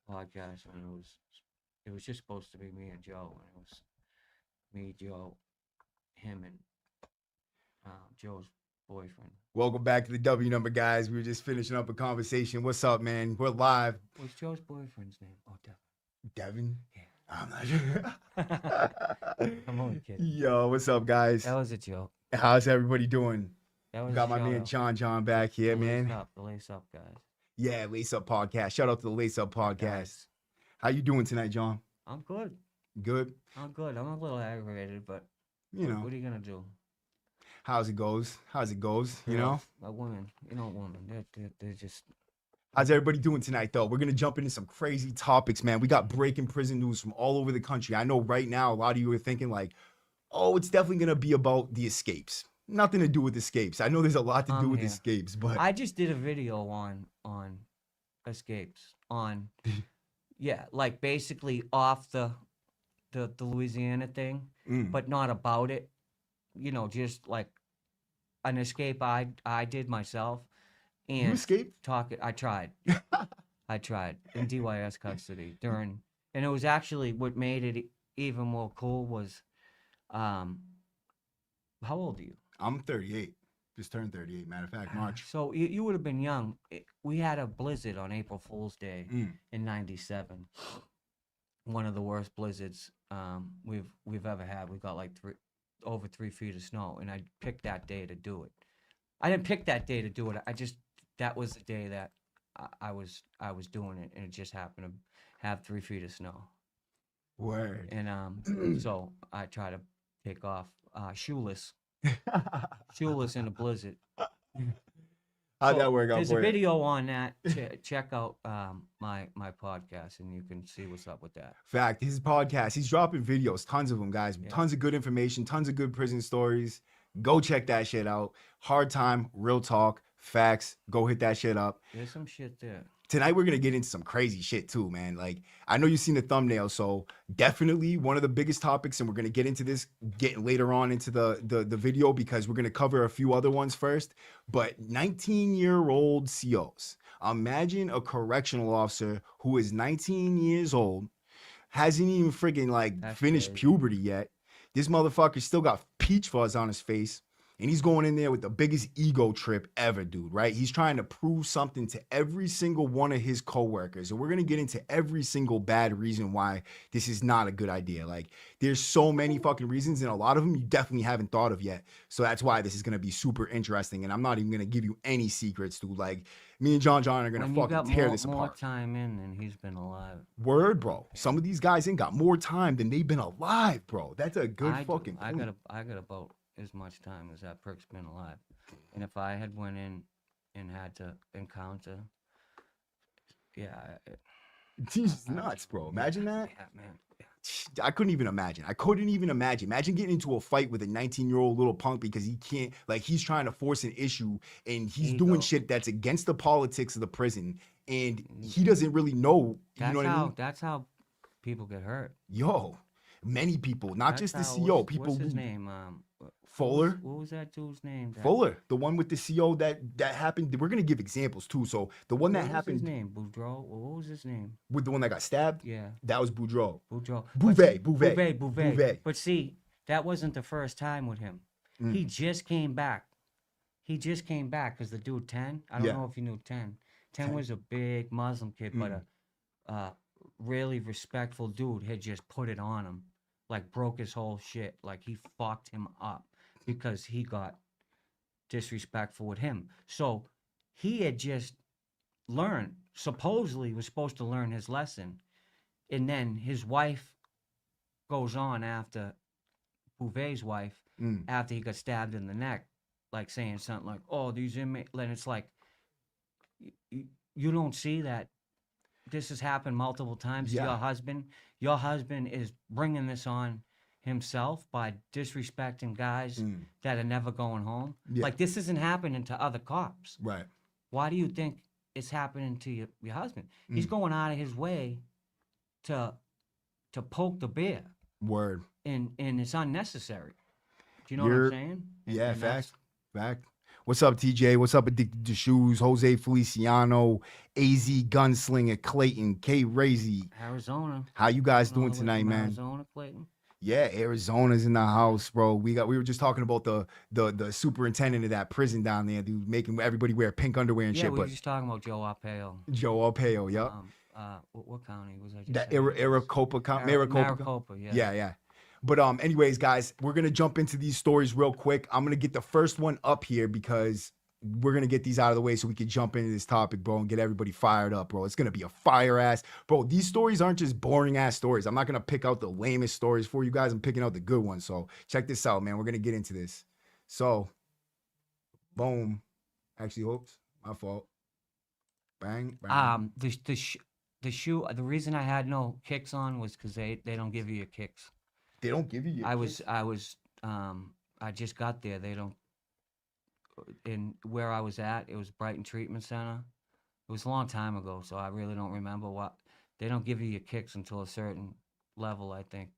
podcast, and it was just supposed to be me and Joe, and it was me, Joe, him, and Joe's boyfriend. Welcome back to the W number, guys. We were just finishing up a conversation. What's up, man? We're live. What's Joe's boyfriend's name? Oh, Devin? Yeah. I'm not sure. I'm only kidding. Yo, what's up, guys? That was a joke. How's everybody doing? That was Got my man John back here, man. The lace up, guys. Yeah, Lace Up Podcast. Shout out to the Lace Up Podcast. Guys. How you doing tonight, John? I'm good. Good? I'm good. I'm a little aggravated, but You know, what are you gonna do? how's it goes? You know? A woman, women, they're just. How's everybody doing tonight, though? We're going to jump into some crazy topics, man. We got breaking prison news from all over the country. I know right now a lot of you are thinking like, oh, it's definitely going to be about the escapes. Nothing to do with escapes. I know there's a lot to do with escapes, but I just did a video on escapes like basically off the Louisiana thing, but not about it. Just like an escape I did myself. And you escaped? I tried. I tried in DYS custody and it was actually what made it even more cool was, how old are you? I'm 38. Just turned 38, matter of fact, March. So you would have been young. We had a blizzard on April Fool's Day in '97. One of the worst blizzards we've ever had. We got like over 3 feet of snow, and I picked that day to do it. I didn't pick that day to do it. That was the day that I was doing it, and it just happened to have 3 feet of snow. Word. And so I try to take off shoeless in a blizzard. How'd that work out for you? There's a video on that. Check out my podcast, and you can see what's up with that. Fact, his podcast, he's dropping videos, tons of them, guys. Yeah. Tons of good information, tons of good prison stories. Go check that shit out. Hard time, real talk, facts. Go hit that shit up. There's some shit there. Tonight, we're going to get into some crazy shit too, man. Like, I know you've seen the thumbnail, so definitely one of the biggest topics, and we're going to get into this getting later on into the video because we're going to cover a few other ones first. But 19-year-old COs. Imagine a correctional officer who is 19 years old, hasn't even friggin' That's finished crazy. puberty yet. This motherfucker still got peach fuzz on his face. And he's going in there with the biggest ego trip ever, dude, right? He's trying to prove something to every single one of his coworkers. And we're going to get into every single bad reason why this is not a good idea. Like, there's so many fucking reasons, and a lot of them you definitely haven't thought of yet. So that's why this is going to be super interesting. And I'm not even going to give you any secrets, dude. Like, me and John are going to fucking tear this apart. More time in than he's been alive. Word, bro. Some of these guys ain't got more time than they've been alive, bro. That's a good fucking I point. got about as much time as that prick's been alive. And if I had went in and had to encounter, Jesus nuts, bro. Imagine that. Yeah, man. I couldn't even imagine. Imagine getting into a fight with a 19-year-old little punk because he can't, like, he's trying to force an issue and he's doing shit that's against the politics of the prison and he doesn't really know. You know what I mean? That's how people get hurt. Yo, many people, not That's just the how- CO, what's, people. What's his name? Fuller. What was that dude's name? Fuller, the one with the CO that happened. We're gonna give examples too. So the one that What was happened his name? Boudreaux? What was his name? with the one that got stabbed, Yeah. that was Boudreaux. Boudreaux. Bouvet. But see, that wasn't the first time with him. Mm. He just came back. Because the dude 10, I don't Yeah. know if you knew 10. 10 10. was a big Muslim kid, but a really respectful dude had just put it on him. Like, broke his whole shit. Like, he fucked him up because he got disrespectful with him. So he had just learned, supposedly was supposed to learn his lesson. And then his wife goes on after Bouvet's wife, after he got stabbed in the neck, like saying something like, oh, these inmates, and it's like, you don't see that this has happened multiple times to your husband. Your husband is bringing this on himself by disrespecting guys that are never going home. Yeah. Like, this isn't happening to other cops. Right. Why do you think it's happening to your husband? He's going out of his way to poke the bear. Word. And it's unnecessary. Do you know what I'm saying? Yeah, And fact. What's up, TJ? What's up, Addicted to Shoes? Jose Feliciano, AZ Gunslinger, Clayton, K Razy. Arizona. How you guys Coming all doing the way tonight, from man? Arizona, Clayton. Yeah, Arizona's in the house, bro. We were just talking about the superintendent of that prison down there, dude, making everybody wear pink underwear and Yeah, shit. we were But just talking about Joe Arpaio. Joe Arpaio, yep. What county was I just That saying? Maricopa County. Maricopa, yeah. Yeah. But anyways, guys, we're gonna jump into these stories real quick. I'm gonna get the first one up here because we're gonna get these out of the way so we can jump into this topic, bro, and get everybody fired up, bro. It's gonna be a fire ass, bro. These stories aren't just boring ass stories. I'm not gonna pick out the lamest stories for you guys. I'm picking out the good ones. So check this out, man. We're gonna get into this. So, boom. Actually, oops, my fault. Bang, bang. The shoe. The reason I had no kicks on was because they don't give you your kicks. They don't give you your kicks? I just got there. They don't. In where I was at, it was Brighton Treatment Center. It was a long time ago, so I really don't remember what. They don't give you your kicks until a certain level, I think.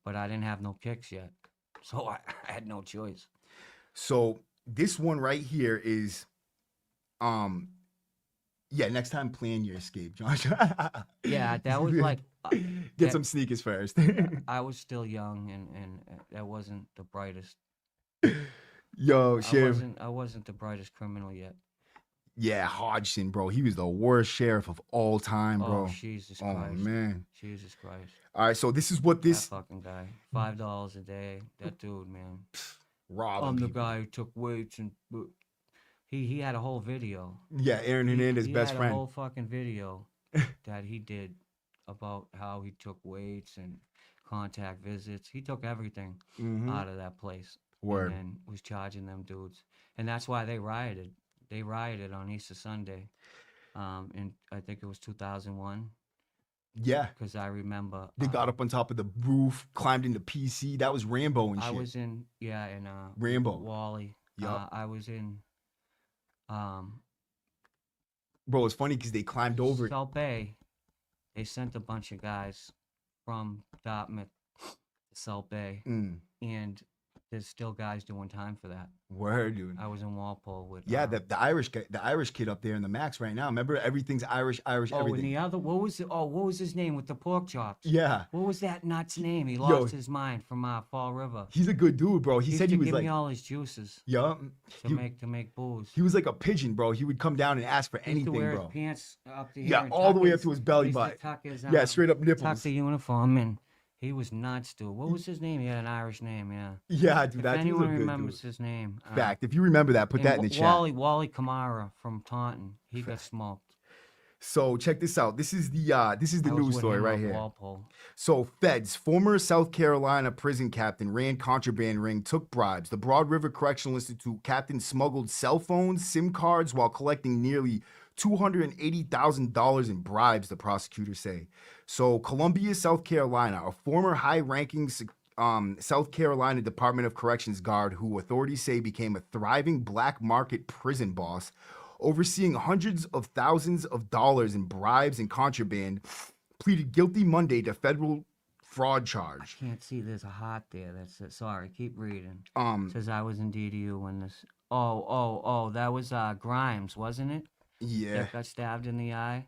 But I didn't have no kicks yet, so I had no choice. So this one right here is, yeah. Next time, plan your escape, Josh. Yeah, that was like. Get some sneakers first. I was still young, and that wasn't the brightest. Yo, sheriff. I wasn't the brightest criminal yet. Yeah, Hodgson, bro. He was the worst sheriff of all time, bro. Oh, Jesus Christ. Oh, man. Jesus Christ. All right, so this is what this... That fucking guy. $5 a day. That dude, man. Robbing I'm the people. guy who took weights and... He had a whole video. Yeah, Aaron Hernandez's best friend. He had a whole fucking video that he did about how he took weights and contact visits. He took everything out of that place. Word. And was charging them dudes. And that's why they rioted. They rioted on Easter Sunday. And I think it was 2001. Yeah. Because I remember. They got up on top of the roof, climbed into PC. That was Rambo and shit. I was in, Rambo. Wally. Yup. I was in. Bro, it's funny because they climbed over it. South Bay. They sent a bunch of guys from Dartmouth to South Bay. And there's still guys doing time for that. Word, dude. I was in Walpole with. Yeah, the Irish kid up there in the Max right now. Remember, everything's Irish, everything. And the other, what was his name with the pork chops? Yeah. What was that nut's name? He lost his mind from Fall River. He's a good dude, bro. He said he was give like, me all his juices. Yeah. To make booze. He was like a pigeon, bro. He would come down and ask for anything, he used to wear bro. His pants up to here. Yeah, all the way up to his belly button. Yeah, straight up nipples. Tuck the uniform and he was nuts, dude. What was his name? He had an Irish name, yeah. Yeah, dude. If anyone remembers his name. Fact. If you remember that, put that in the chat. Wally Kamara from Taunton. He got smoked. So check this out. This is the news story right here. Walpole. So feds, former South Carolina prison captain ran contraband ring, took bribes. The Broad River Correctional Institute captain smuggled cell phones, SIM cards while collecting nearly $280,000 in bribes, the prosecutors say. So Columbia, South Carolina, a former high-ranking South Carolina Department of Corrections guard who authorities say became a thriving black market prison boss, overseeing hundreds of thousands of dollars in bribes and contraband, pleaded guilty Monday to federal fraud charge. I can't see. There's a heart there. Sorry. Keep reading. Says I was in DDU when this. Oh. That was Grimes, wasn't it? Yeah. That got stabbed in the eye.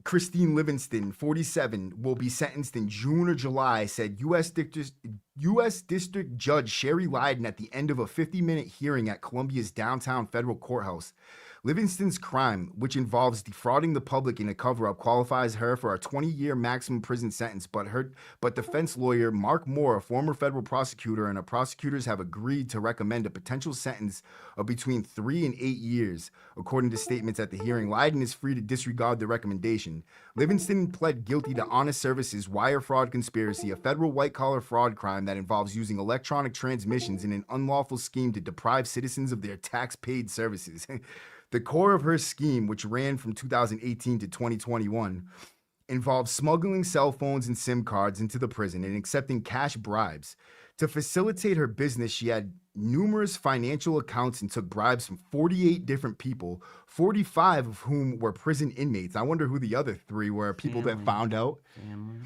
Christine Livingston, 47, will be sentenced in June or July, said U.S. District Judge Sherry Lydon at the end of a 50-minute hearing at Columbia's downtown federal courthouse. Livingston's crime, which involves defrauding the public in a cover-up, qualifies her for a 20-year maximum prison sentence, but defense lawyer Mark Moore, a former federal prosecutor, and her prosecutors have agreed to recommend a potential sentence of between 3 and 8 years. According to statements at the hearing, Lydon is free to disregard the recommendation. Livingston pled guilty to honest services wire fraud conspiracy, a federal white-collar fraud crime that involves using electronic transmissions in an unlawful scheme to deprive citizens of their tax-paid services. The core of her scheme, which ran from 2018 to 2021, involved smuggling cell phones and SIM cards into the prison and accepting cash bribes. To facilitate her business, she had numerous financial accounts and took bribes from 48 different people, 45 of whom were prison inmates. I wonder who the other 3 were, people that found out. Family.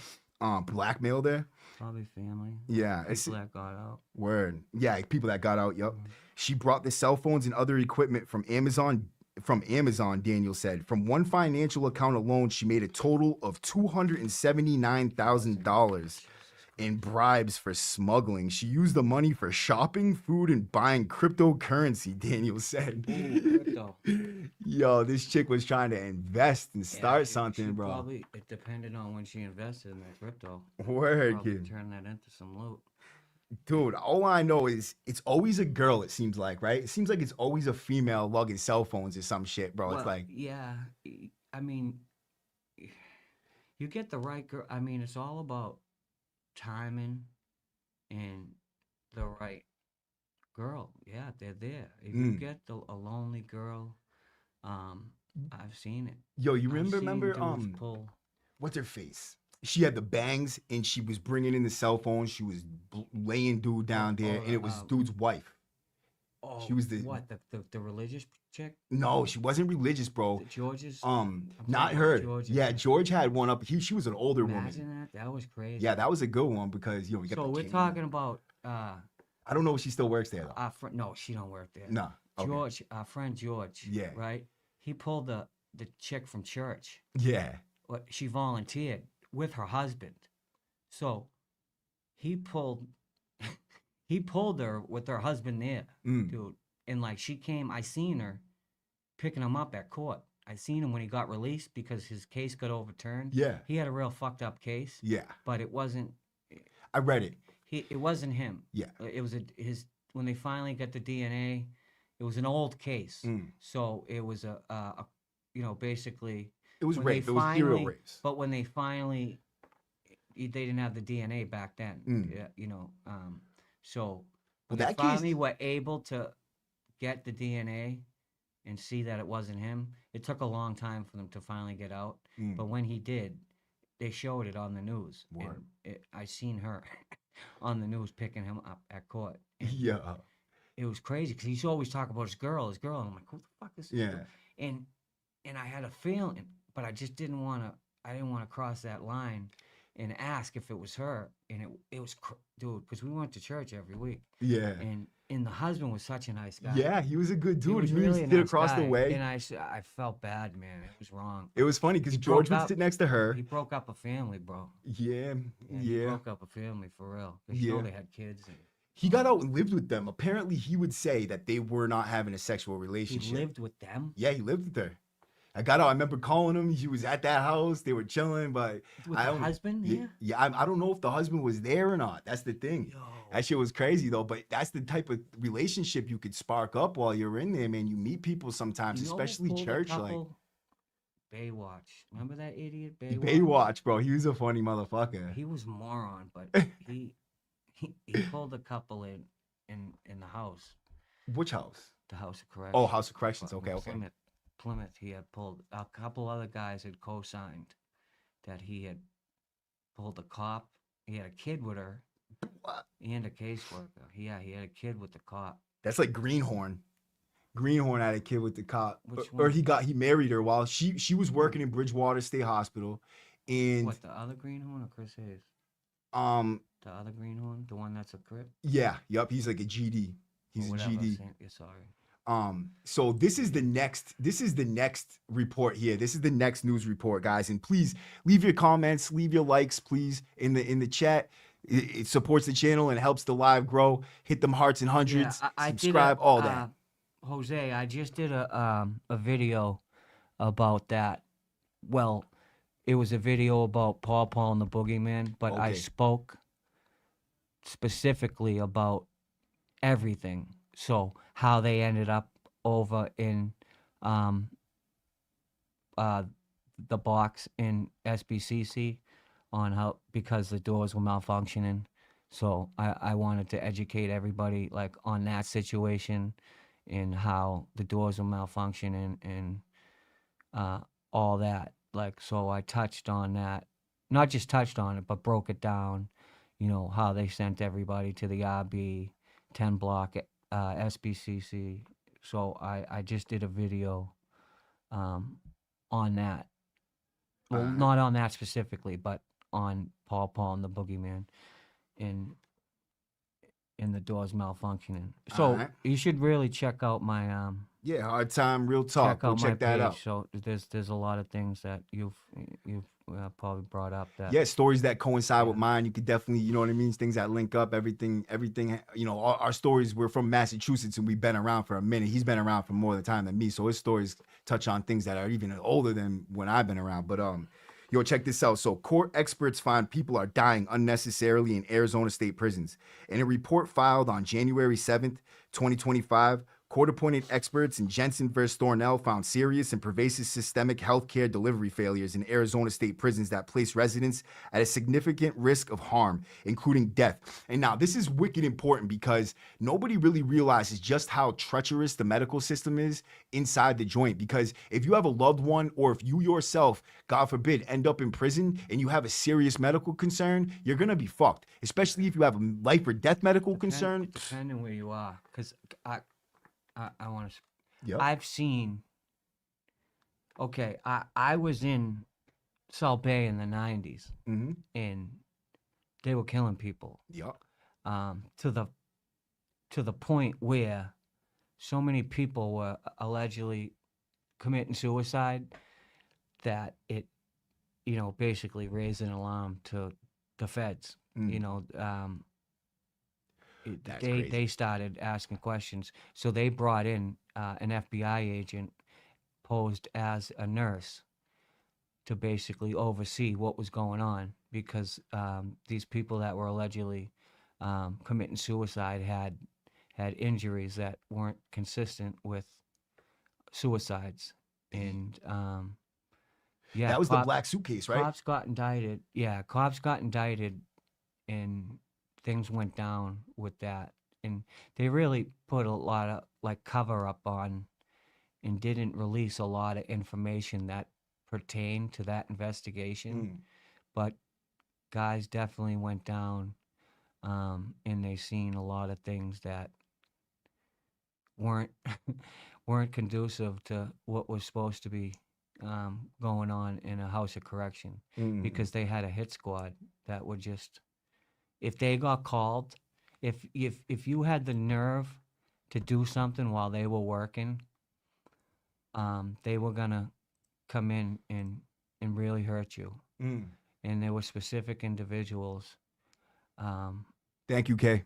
Blackmail there. Probably family. Yeah. People that got out. Word. Yeah, people that got out, yup. She brought the cell phones and other equipment from Amazon. Daniel said. From one financial account alone, she made a total of $279,000 in bribes for smuggling. She used the money for shopping, food, and buying cryptocurrency, Daniel said. Ooh, crypto. Yo, this chick was trying to invest and start She something, bro. Probably, it depended on when she invested in that crypto. Word, Probably kid. turn that into some loot. Dude, all I know is it's always a girl, it seems like, right? It seems like it's always a female lugging cell phones or some shit, bro. It's Well, like, yeah. I mean, you get the right girl. I mean, it's all about timing and the right girl. Yeah, they're there. If you mm. get a lonely girl, I've seen it. Yo, you I've seen remember, dudes pull. what's her face? She had the bangs and she was bringing in the cell phone. She was laying dude down there, and it was dude's wife. Oh, She was the what the religious chick? no, she wasn't religious, bro. The George's. I'm Not talking about her. George's. Yeah, George had one up. She was an older woman. Imagine that. That was crazy. Yeah, that was a good one because we got So the we're chain. talking about I don't know if she still works there though. no, she don't work there. Nah. Okay. George, our friend George. Yeah. Right. He pulled the chick from church. Yeah. She volunteered with her husband. So he pulled her with her husband there, dude. And like she came, I seen her picking him up at court. I seen him when he got released because his case got overturned. Yeah. He had a real fucked up case. Yeah. But it wasn't. I read it. It wasn't him. Yeah. It was his when they finally got the DNA. It was an old case. So it was a basically. It was rape. It was serial rapes. But when they finally, they didn't have the DNA back then. So when they finally were able to get the DNA and see that it wasn't him, it took a long time for them to finally get out. But when he did, they showed it on the news. I seen her on the news picking him up at court. Yeah. It was crazy because he's always talking about his girl. And I'm like, who the fuck is this? Yeah. Girl? And I had a feeling, but I just didn't want to cross that line and ask if it was her. And it was, dude, because we went to church every week. Yeah. And the husband was such a nice guy. Yeah, he was a good dude. He was He really stood a nice across guy. the way. And I felt bad, man. It was wrong. It was funny because George would sit next to her. He broke up a family, bro. Yeah. He broke up a family for real. Because they had kids. He got out and lived with them. Apparently, he would say that they were not having a sexual relationship. He lived with them? Yeah, he lived with her. I got out. I remember calling him. He was at that house. They were chilling, but with the husband. Yeah, I don't know if the husband was there or not. That's the thing. Yo. That shit was crazy though. But that's the type of relationship you could spark up while you're in there, man. You meet people sometimes, especially church. Like Baywatch. Remember that idiot Baywatch? Baywatch, bro. He was a funny motherfucker. He was a moron, but he pulled a couple in the house. Which house? The House of Corrections. Oh, House of Corrections. Okay, okay. Plymouth, he had pulled a couple other guys had co-signed that he had pulled a cop. He had a kid with her. What? And a caseworker. Yeah, he had a kid with the cop. That's like Greenhorn. Greenhorn had a kid with the cop. Which or one? he married her while she was working in Bridgewater State Hospital. And what, the other Greenhorn or Chris Hayes? The other Greenhorn? The one that's a Crip? Yeah, yep, he's like a GD. He's a GD. Yeah, sorry. So this is the next report here. This is the next news report, guys. And please leave your comments, leave your likes, please, in the chat. It supports the channel and helps the live grow. Hit them hearts and hundreds. Yeah, subscribe, all that. Jose, I just did a video about that. Well, it was a video about Paul and the Boogeyman, but I spoke specifically about everything. So how they ended up over in the box in SBCC on how, because the doors were malfunctioning. So I wanted to educate everybody like on that situation and how the doors were malfunctioning and all that. Like, so I touched on that, not just touched on it, but broke it down, you know, how they sent everybody to the RB 10 block SBCC. So I just did a video on that. Well, not on that specifically, but on Paul and the Boogeyman. And and the door's malfunctioning. All So right. you should really check out my Yeah, Hard Time, Real Talk. Go check that out. page. So there's a lot of things that you've probably brought up that Yeah, stories that coincide with Yeah. mine. You could definitely, you know what I mean? Things that link up, everything, you know, our stories, we're from Massachusetts and we've been around for a minute. He's been around for more of the time than me. So his stories touch on things that are even older than when I've been around. But yo, check this out. So court experts find people are dying unnecessarily in Arizona state prisons. In a report filed on January 7th, 2025, court-appointed experts in Jensen versus Thornell found serious and pervasive systemic healthcare delivery failures in Arizona state prisons that place residents at a significant risk of harm, including death. And now this is wicked important because nobody really realizes just how treacherous the medical system is inside the joint. Because if you have a loved one or if you yourself, God forbid, end up in prison and you have a serious medical concern, you're gonna be fucked. Especially if you have a life or death medical concern. depending where you are, because I want to. Yep. I've seen. Okay, I was in Salt Bay in the '90s, Mm-hmm. and they were killing people. Yep. To the point where so many people were allegedly committing suicide that it, basically raised an alarm to the feds. Mm. You know, That's they crazy. started asking questions, so they brought in an FBI agent posed as a nurse to basically oversee what was going on because these people that were allegedly committing suicide had injuries that weren't consistent with suicides, and yeah, That was the black suitcase, right? cops got indicted. Yeah, cops got indicted, and things went down with that. And they really put a lot of like cover up on and didn't release a lot of information that pertained to that investigation. Mm. But guys definitely went down, and they seen a lot of things that weren't weren't conducive to what was supposed to be going on in a house of correction, Mm. because they had a hit squad that would just, if they got called, if you had the nerve to do something while they were working, they were gonna come in and really hurt you. Mm. And there were specific individuals, um, Thank you, Kay.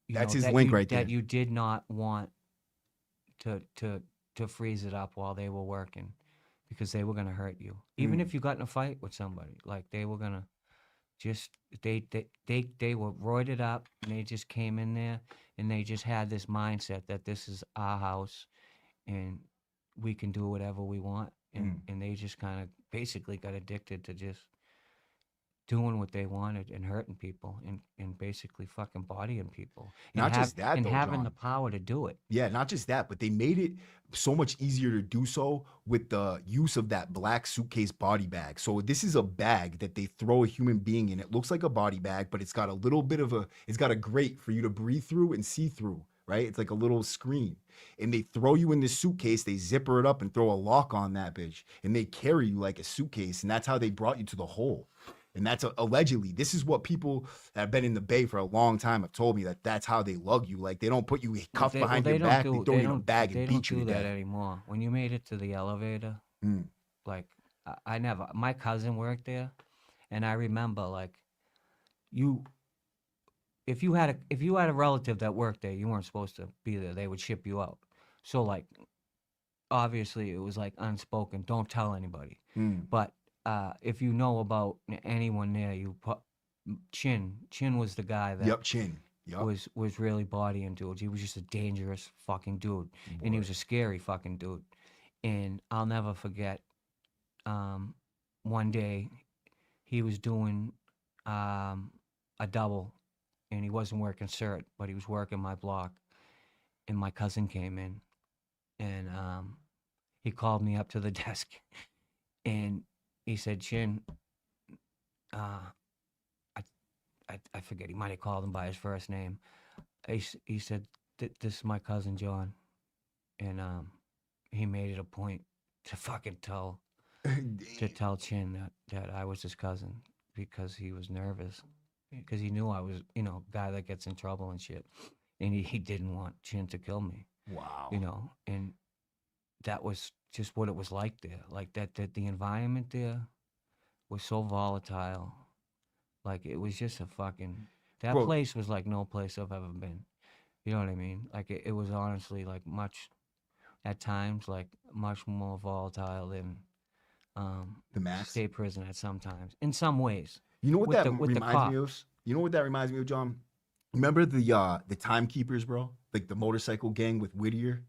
That's his that link you right there. that you did not want to freeze it up while they were working, because they were gonna hurt you. Even Mm. if you got in a fight with somebody, like they were gonna just they were roided up, and they just came in there and they just had this mindset that this is our house and we can do whatever we want, and they just kind of basically got addicted to just doing what they wanted and hurting people and basically fucking bodying people, and Not just that, and though, having John. the power to do it. Yeah, not just that, but they made it so much easier to do so with the use of that black suitcase body bag. So this is a bag that they throw a human being in. It looks like a body bag, but it's got a little bit of it's got a grate for you to breathe through and see through, right? It's like a little screen. And they throw you in this suitcase, they zipper it up and throw a lock on that bitch, and they carry you like a suitcase. And that's how they brought you to the hole. And that's allegedly, this is what people that have been in the Bay for a long time have told me, that that's how they lug you. Like they don't put you cuffed behind your back, they throw you in a bag and beat you to They don't do that death. anymore. When you made it to the elevator, Mm. like I never. My cousin worked there, and I remember like you. If you had a relative that worked there, you weren't supposed to be there. They would ship you out. So like, obviously, it was like unspoken. Don't tell anybody. Mm. But if you know about anyone there, Chin was the guy that Yup, Chin. Yup. was really bodying dudes. He was just a dangerous fucking dude, and he was a scary fucking dude. And I'll never forget. One day, he was doing a double, and he wasn't working cert, but he was working my block. And my cousin came in, and he called me up to the desk, and he said, "Chin, I forget. He might have called him by his first name. He said, this is my cousin John," and he made it a point to fucking tell Chin that I was his cousin, because he was nervous. because he knew I was, guy that gets in trouble and shit, and he didn't want Chin to kill me, Wow. and that was just what it was like there. Like that the environment there was so volatile. Like it was just a fucking that Bro, place was like no place I've ever been. You know what I mean? Like it was honestly like much at times like much more volatile than the max. state prison at sometimes in some ways You know what that with the reminds me of? cops. You know what that reminds me of, John? Remember the timekeepers, bro? Like the motorcycle gang with Whittier?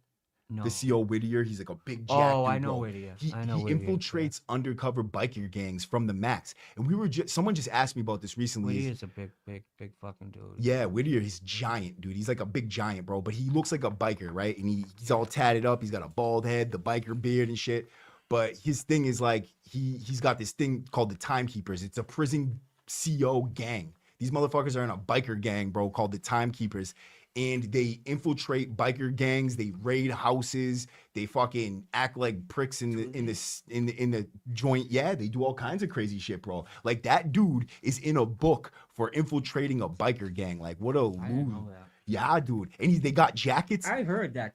The No. CO Whittier, he's like a big jack Oh, dude, I know bro. Whittier. He I know he Whittier. infiltrates undercover biker gangs from the max. And we were just someone just asked me about this recently. Whittier's a big fucking dude. Yeah, Whittier, he's giant, dude. He's like a big giant, bro. But he looks like a biker, right? And he's all tatted up. He's got a bald head, the biker beard and shit. But his thing is like he's got this thing called the Timekeepers. It's a prison CO gang. These motherfuckers are in a biker gang, bro, called the Timekeepers. And they infiltrate biker gangs. They raid houses. They fucking act like pricks in the joint. Yeah, they do all kinds of crazy shit, bro. Like that dude is in a book for infiltrating a biker gang. Like what a I didn't loser. know that. Yeah, dude. And they got jackets. I heard that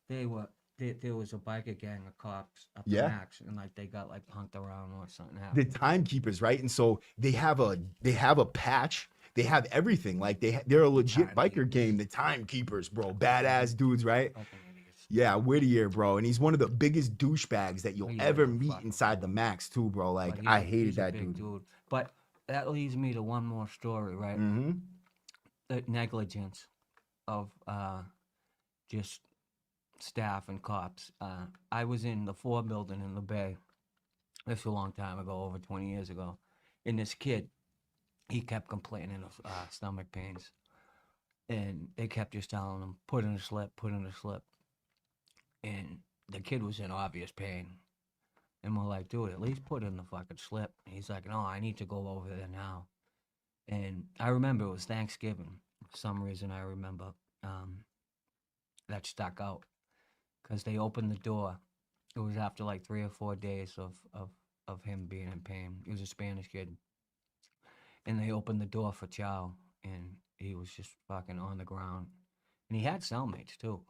there was a biker gang of cops up Yeah. the max, and like they got like punked around or something The happened. Timekeepers, right? And so they have a patch. They have everything. Like they're a legit biker Timekeepers. gang. The Timekeepers, bro. Badass dudes, right? Fucking idiots. Yeah, Whittier, bro. And he's one of the biggest douchebags that you'll He is ever a meet fucking inside the fool. max, too, bro. Like But I he's hated a that big dude. But that leads me to one more story, right? Mm-hmm. The negligence of just staff and cops. I was in the 4 building in the Bay. This was a long time ago, over 20 years ago. And this kid, he kept complaining of stomach pains. And they kept just telling him, put in a slip, put in a slip. And the kid was in obvious pain. And we're like, dude, at least put in the fucking slip. And he's like, no, I need to go over there now. And I remember it was Thanksgiving. For some reason, I remember that stuck out. Because they opened the door. It was after like 3 or 4 days of him being in pain. He was a Spanish kid. And they opened the door for Chow. And he was just fucking on the ground. And he had cellmates too.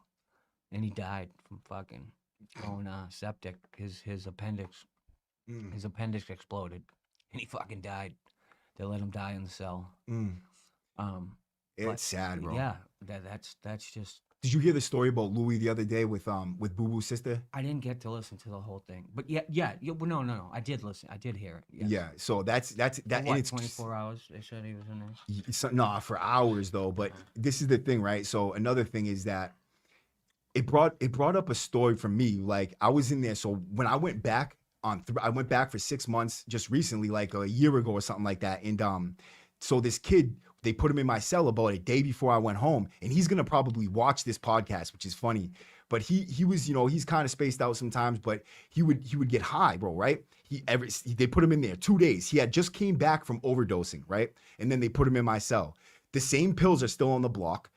And he died from fucking going septic. His appendix exploded. And he fucking died. They let him die in the cell. It's sad, bro. Yeah, that's just. Did you hear the story about Louis the other day with Boo Boo's sister? I didn't get to listen to the whole thing, but yeah. Well, no. I did listen. I did hear it. Yes. Yeah. So that's For and what, it's 24 hours? They said he was in there. nah, for hours though. But this is the thing, right? So another thing is that it brought up a story for me. Like I was in there. So when I went back I went back for 6 months just recently, like a year ago or something like that. And so this kid, they put him in my cell about a day before I went home, and he's gonna probably watch this podcast, which is funny. But he was, he's kind of spaced out sometimes, but he would get high, bro, right? They put him in there 2 days. He had just came back from overdosing, right? And then they put him in my cell. The same pills are still on the block.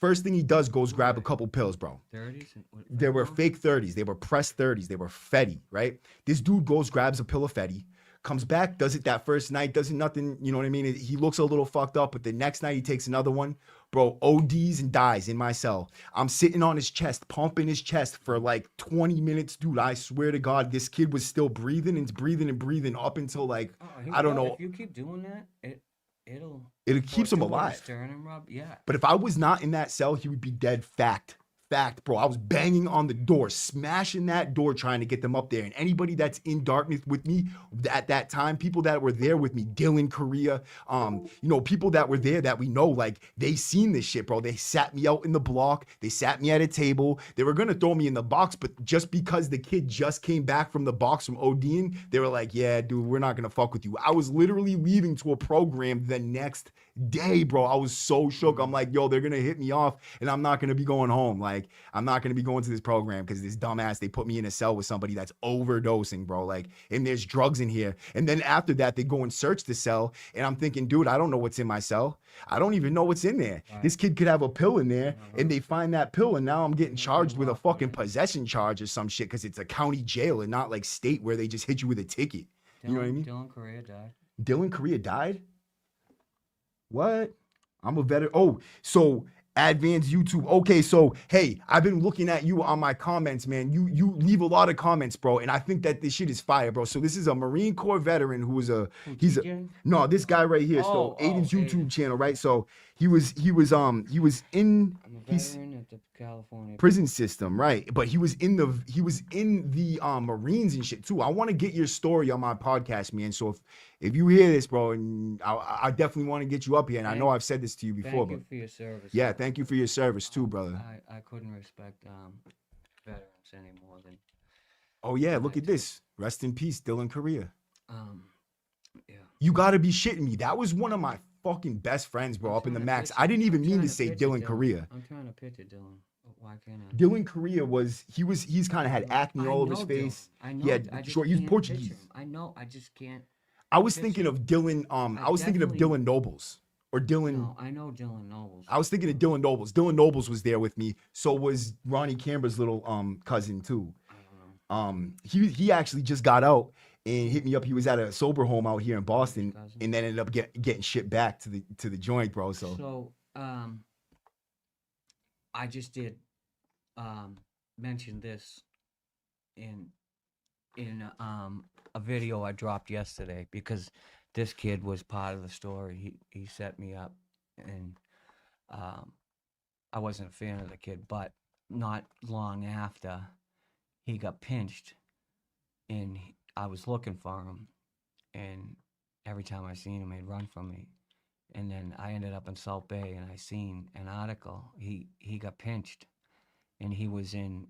First thing he does goes grab a couple pills, bro. 30s? They were fake 30s. They were pressed 30s. They were Fetty, right? This dude goes, grabs a pill of Fetty, comes back, does it that first night, doesn't nothing, you know what I mean? He looks a little fucked up, but the next night he takes another one. Bro, ODs and dies in my cell. I'm sitting on his chest, pumping his chest for like 20 minutes. Dude, I swear to God, this kid was still breathing and breathing up until like, I don't know. If you keep doing that, It keeps him alive. Sternum rub, yeah. But if I was not in that cell, he would be dead. Fact, bro. I was banging on the door, smashing that door, trying to get them up there. And anybody that's in darkness with me at that time, people that were there with me, Dylan, Korea, people that were there that we know, like they seen this shit, bro. They sat me out in the block. They sat me at a table. They were gonna throw me in the box, but just because the kid just came back from the box from ODing, they were like, yeah, dude, we're not gonna fuck with you. I was literally leaving to a program the next day, bro. I was so shook. I'm like, yo, they're gonna hit me off and I'm not gonna be going home. Like, I'm not gonna be going to this program because this dumbass, they put me in a cell with somebody that's overdosing, bro. Like, and there's drugs in here. And then after that, they go and search the cell. And I'm thinking, dude, I don't know what's in my cell. I don't even know what's in there. Right. This kid could have a pill in there and they find that pill. And now I'm getting charged with a fucking possession charge or some shit because it's a county jail and not like state where they just hit you with a ticket. You know what I mean? Dylan Correa died. Dylan Correa died? What? I'm a veteran. Oh, so advanced YouTube. Okay, so hey, I've been looking at you on my comments, man. You leave a lot of comments, bro, and I think that this shit is fire, bro. So this is a Marine Corps veteran who was no, this guy right here. So Aiden's YouTube channel, right? So he was in I'm a veteran at the California prison system, right? But he was in the Marines and shit too. I want to get your story on my podcast, man. So if you hear this, bro, and I definitely want to get you up here. And I know I've said this to you before, Thank you for your service. yeah, thank you for your service too, brother. I couldn't respect veterans any more than. Oh yeah, look at this. Rest in peace, Dylan Correa. Yeah. You gotta be shitting me. That was one of my fucking best friends, bro, up in the max. I didn't even mean to say Dylan Correa. I'm trying to picture Dylan. Why can't I? Dylan Correa he's kind of had acne all over his face. I know. Yeah, sure. He's Portuguese. I know. I just can't. I was thinking of Dylan. I was thinking of Dylan Nobles or Dylan. No, I know Dylan Nobles. I was thinking of Dylan Nobles. Dylan Nobles was there with me. So was Ronnie Canberra's little cousin too. He actually just got out and hit me up. He was at a sober home out here in Boston, and then ended up getting shit back to the joint, bro. So I just did mention this in a video I dropped yesterday because this kid was part of the story. He set me up, and I wasn't a fan of the kid, but not long after he got pinched, and I was looking for him, and every time I seen him, he'd run from me. And then I ended up in Salt Bay, and I seen an article. He got pinched, and he was in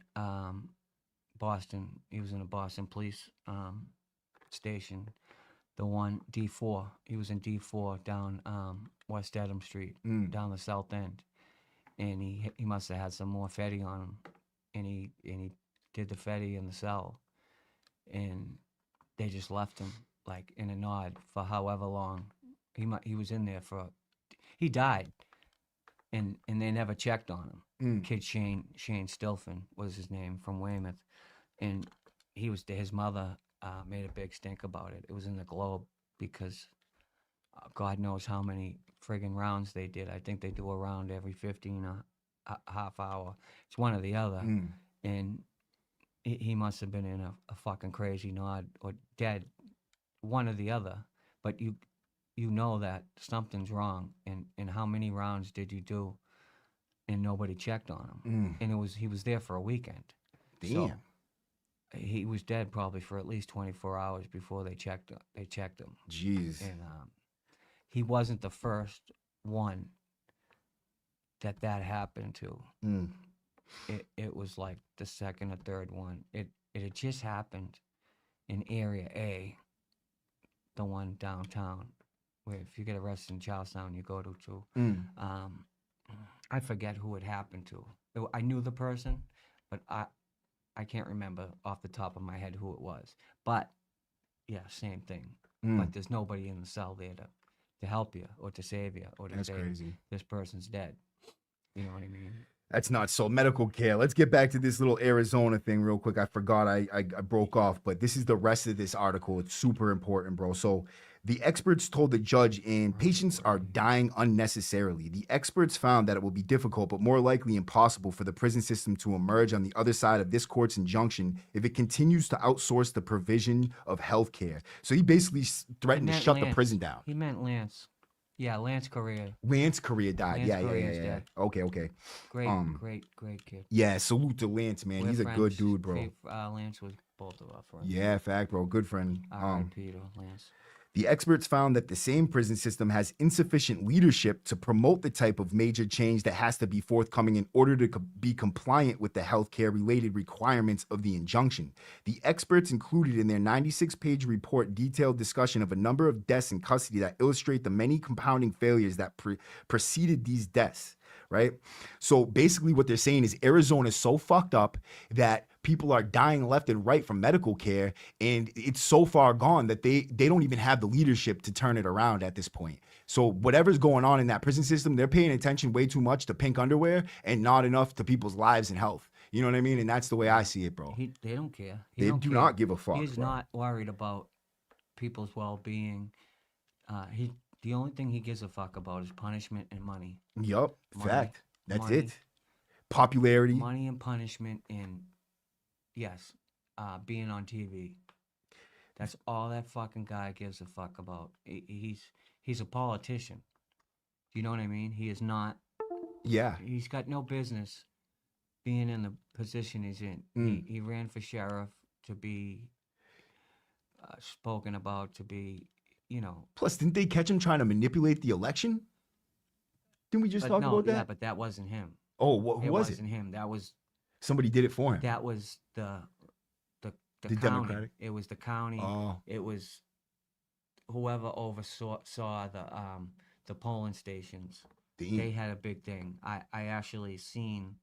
Boston. He was in a Boston police station, the one D4. He was in D4 down West Dedham Street, down the south end, and he must have had some more fetty on him, and he did the fetty in the cell, and they just left him like in a nod for however long. He was in there he died, and they never checked on him. Kid Shane Stilfen was his name, from Weymouth, and his mother made a big stink about it. It was in the Globe because God knows how many friggin' rounds they did. I think they do a round every 15 half hour. It's one or the other, and he must have been in a fucking crazy nod or dead, one or the other. But you know that something's wrong, and how many rounds did you do, and nobody checked on him, and he was there for a weekend. Damn. So he was dead probably for at least 24 hours before they checked him. Jeez. And he wasn't the first one that happened to. It was like the second or third one. It had just happened in Area A, the one downtown, where if you get arrested in Charlestown, you go to. I forget who it happened to. I knew the person, but I can't remember off the top of my head who it was. But yeah, same thing. But there's nobody in the cell there to help you or to save you or to say crazy. This person's dead. You know what I mean? That's not so. Medical care. Let's get back to this little Arizona thing real quick. I forgot I broke off, but this is the rest of this article. It's super important, bro. So the experts told the judge, and patients are dying unnecessarily. The experts found that it will be difficult, but more likely impossible for the prison system to emerge on the other side of this court's injunction if it continues to outsource the provision of health care. So he basically threatened to shut the prison down. He meant Lance. Yeah, Lance Correa. Lance Correa died. Lance Correa's Yeah. dead. Okay. Great kid. Yeah, salute to Lance, man. He's a good dude, bro. Lance was both of our friends. Yeah, fact, bro. Good friend. R.I.P. to Lance. The experts found that the same prison system has insufficient leadership to promote the type of major change that has to be forthcoming in order to be compliant with the healthcare related requirements of the injunction. The experts included in their 96-page report detailed discussion of a number of deaths in custody that illustrate the many compounding failures that preceded these deaths, right? So basically what they're saying is Arizona is so fucked up that people are dying left and right from medical care, and it's so far gone that they don't even have the leadership to turn it around at this point. So whatever's going on in that prison system, they're paying attention way too much to pink underwear and not enough to people's lives and health. You know what I mean? And that's the way I see it, bro. They don't care. They do not give a fuck. He's not worried about people's well-being. The only thing he gives a fuck about is punishment and money. Yup. Money, Fact. That's money, it. Popularity. money and punishment, and yes, being on TV. That's all that fucking guy gives a fuck about. He's a politician. Do you know what I mean? He is not. Yeah. He's got no business being in the position he's in. He ran for sheriff to be spoken about, to be, you know. Plus, didn't they catch him trying to manipulate the election? Didn't we just talk about that? Yeah, but that wasn't him. Oh, who was it? Wasn't him. That was Somebody did it for him. that was the The county. Democratic? It was the county. Oh. It was whoever oversaw the polling stations. Damn. They had a big thing. I actually seen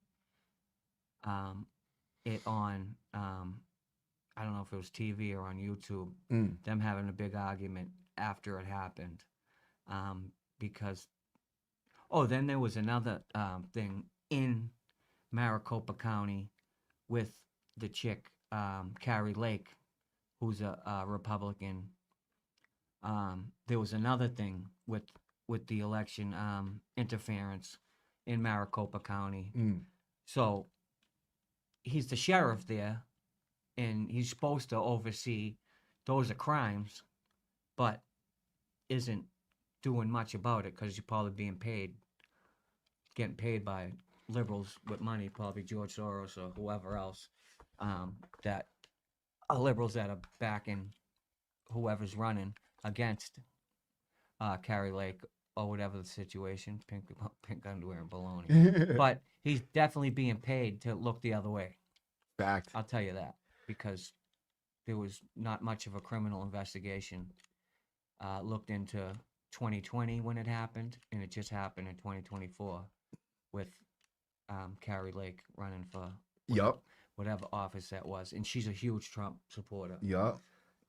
it on I don't know if it was TV or on YouTube. Them having a big argument after it happened, because then there was another thing in Maricopa County with the chick Carrie Lake, who's a Republican. There was another thing with the election interference in Maricopa County. So he's the sheriff there, and he's supposed to oversee those are crimes, but isn't doing much about it because you're probably getting paid by liberals with money, probably George Soros or whoever else, that are liberals that are backing whoever's running against Carrie Lake or whatever the situation, pink underwear and baloney. But he's definitely being paid to look the other way. Fact. I'll tell you that, because there was not much of a criminal investigation looked into 2020 when it happened, and it just happened in 2024 with Carrie Lake running for Yup. whatever office that was, and she's a huge Trump supporter. Yup.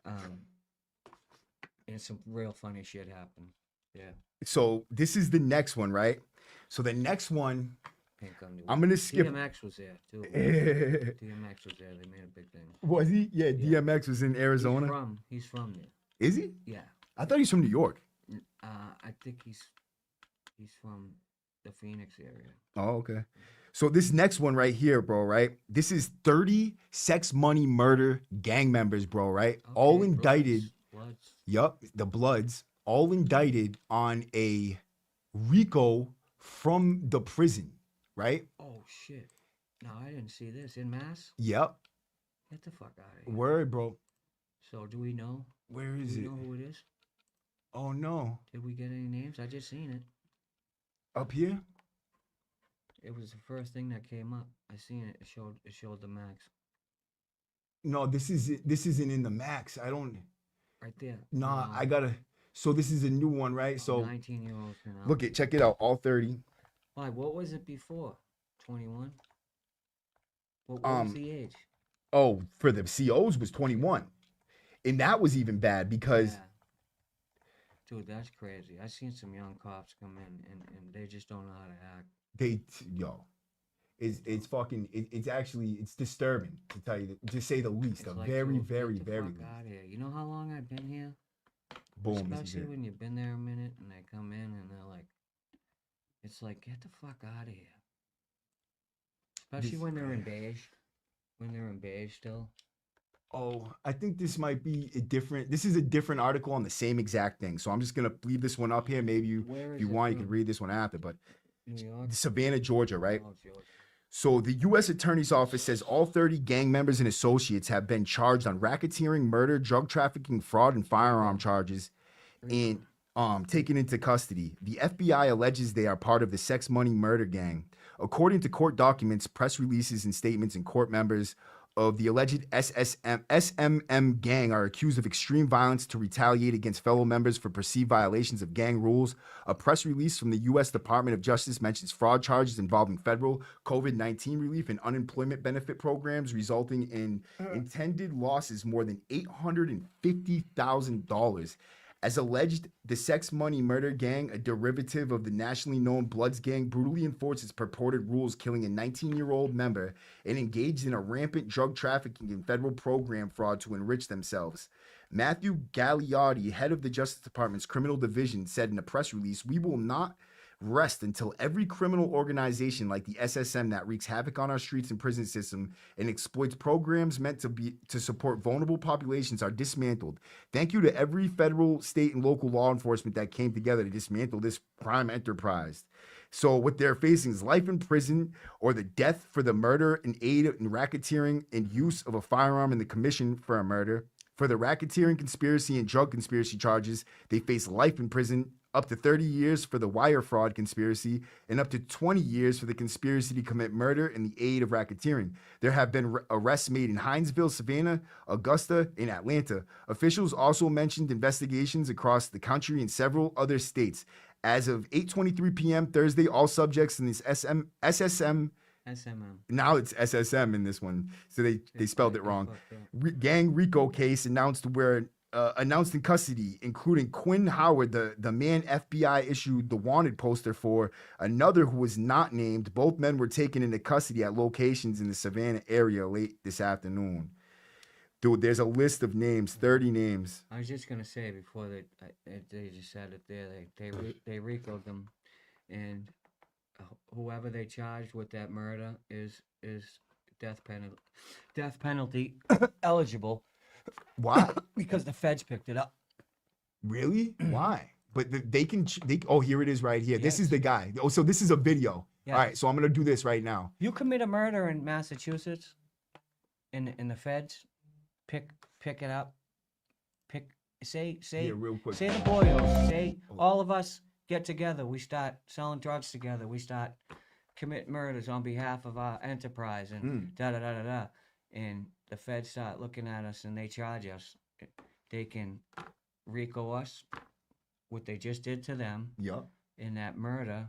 And some real funny shit happened. Yeah. So this is the next one, right? So the next one, Pink underwear. I'm gonna skip. DMX was there too. DMX was there. They made a big thing. Was he? Yeah, DMX was in Arizona. He's from there. Is he? Yeah. I thought he's from New York. I think he's from the Phoenix area. Oh, okay. So this next one right here, bro, right? This is 30 sex, money, murder gang members, bro, right? Okay, all indicted. Bloods. Yup, the Bloods, all indicted on a RICO from the prison, right? Oh, shit. No, I didn't see this. In Mass? Yep. Get the fuck out of here. Word, bro. So do we know? Where is Do we it? know who it is? Oh, no. Did we get any names? I just seen it. Up here? It was the first thing that came up. I seen it. It showed the max. No, this isn't in the max. I don't. Right there. Nah, I gotta. So this is a new one, right? So 19-year-olds. look it, check it out. All 30. Why? What was it before? 21. What was the age? Oh, for the COs was 21, and that was even bad because. Yeah. Dude, that's crazy. I seen some young cops come in and they just don't know how to act. It's fucking. It's actually disturbing to tell you, to say the least. It's A like, very, dude, very, get the very fuck least. out of here. You know how long I've been here? Boom. This is Especially it. when you've been there a minute and they come in and they're like, it's like, get the fuck out of here. Especially when they're in beige. When they're in beige still. Oh, I think this might be a different. This is a different article on the same exact thing. So I'm just gonna leave this one up here. Maybe if you want, you can read this one after. But New York? Savannah, Georgia, right? Oh, Georgia. So the U.S. Attorney's Office says all 30 gang members and associates have been charged on racketeering, murder, drug trafficking, fraud, and firearm charges, and taken into custody. The FBI alleges they are part of the sex, money, murder gang. According to court documents, press releases, and statements, and court members of the alleged SMM gang are accused of extreme violence to retaliate against fellow members for perceived violations of gang rules. A press release from the U.S. Department of Justice mentions fraud charges involving federal COVID-19 relief and unemployment benefit programs, resulting in intended losses more than $850,000 As alleged, the Sex Money Murder Gang, a derivative of the nationally known Bloods Gang, brutally enforced its purported rules, killing a 19-year-old member and engaged in a rampant drug trafficking and federal program fraud to enrich themselves. Matthew Gagliotti, head of the Justice Department's Criminal Division, said in a press release, "We will not rest until every criminal organization like the SSM that wreaks havoc on our streets and prison system and exploits programs meant to support vulnerable populations are dismantled. Thank you to every federal, state, and local law enforcement that came together to dismantle this crime enterprise." So what they're facing is life in prison or the death for the murder and aid in racketeering and use of a firearm in the commission for a murder. For the racketeering, conspiracy, and drug conspiracy charges, they face life in prison, up to 30 years for the wire fraud conspiracy, and up to 20 years for the conspiracy to commit murder and the aid of racketeering. There have been arrests made in Hinesville, Savannah, Augusta, and Atlanta. Officials also mentioned investigations across the country and several other states. As of 8:23 p.m. Thursday, all subjects in this SSM, now it's SSM in this one, so they spelled it wrong, gang RICO case announced in custody, including Quinn Howard, the man FBI issued the wanted poster for, another who was not named. Both men were taken into custody at locations in the Savannah area late this afternoon. Dude, there's a list of names, 30 names. I was just gonna say before they just said it there. They RICO'd them, and whoever they charged with that murder is death penalty eligible. Why? Because the feds picked it up. Really? Why? But oh, here it is right here. This is the guy. Oh, so this is a video. Yes. All right, so I'm going to do this right now. You commit a murder in Massachusetts, in the feds pick it up. Say real quick. Say the boys, say all of us get together. We start selling drugs together. We start commit murders on behalf of our enterprise and da da da da da. And the feds start looking at us and they charge us. They can RICO us, what they just did to them. Yeah. In that murder,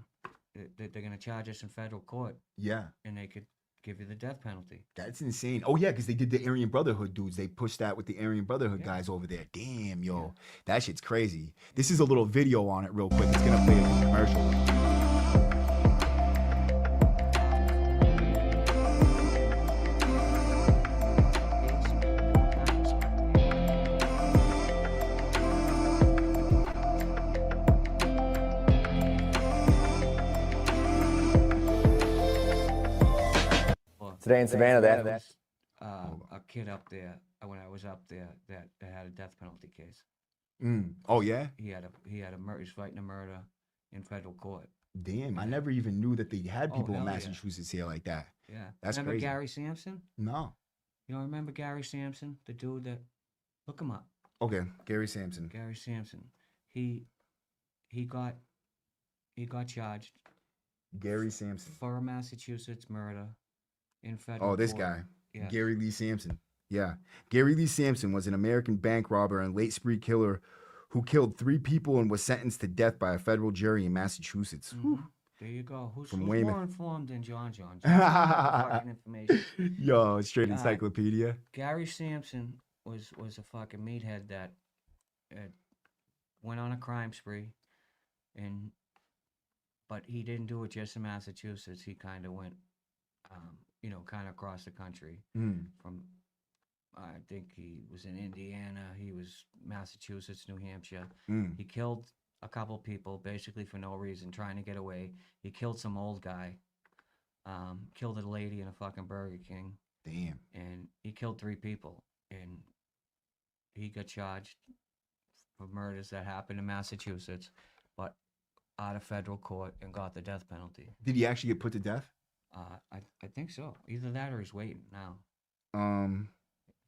they're going to charge us in federal court. Yeah. And they could give you the death penalty. That's insane. Oh, yeah, because they did the Aryan Brotherhood dudes. They pushed that with the Aryan Brotherhood guys over there. Damn, yo. That shit's crazy. This is a little video on it real quick. It's going to play a commercial. Today in Savannah, there was a kid up there when I was up there that had a death penalty case. Oh yeah. He had a murder. He's fighting a murder in federal court. Damn, I never even knew that they had people in Massachusetts here like that. Yeah, that's remember crazy. Gary Sampson? No. You don't remember Gary Sampson, the dude that? Look him up. Okay, Gary Sampson. Gary Sampson. He got charged. Gary Sampson for a Massachusetts murder. In federal this court. guy, Yes. Gary Lee Sampson. Yeah. Gary Lee Sampson was an American bank robber and late spree killer who killed 3 people and was sentenced to death by a federal jury in Massachusetts. There you go. Who's From more Weymouth. informed than John? Fucking information. Yo, straight encyclopedia. Gary Sampson was a fucking meathead that went on a crime spree, but he didn't do it just in Massachusetts. He kind of went, kind of across the country. From, I think he was in Indiana. He was Massachusetts, New Hampshire. He killed a couple people basically for no reason, trying to get away. He killed some old guy. Killed a lady in a fucking Burger King. Damn. And he killed 3 people. And he got charged for murders that happened in Massachusetts, but out of federal court, and got the death penalty. Did he actually get put to death? I think so. Either that or he's waiting now.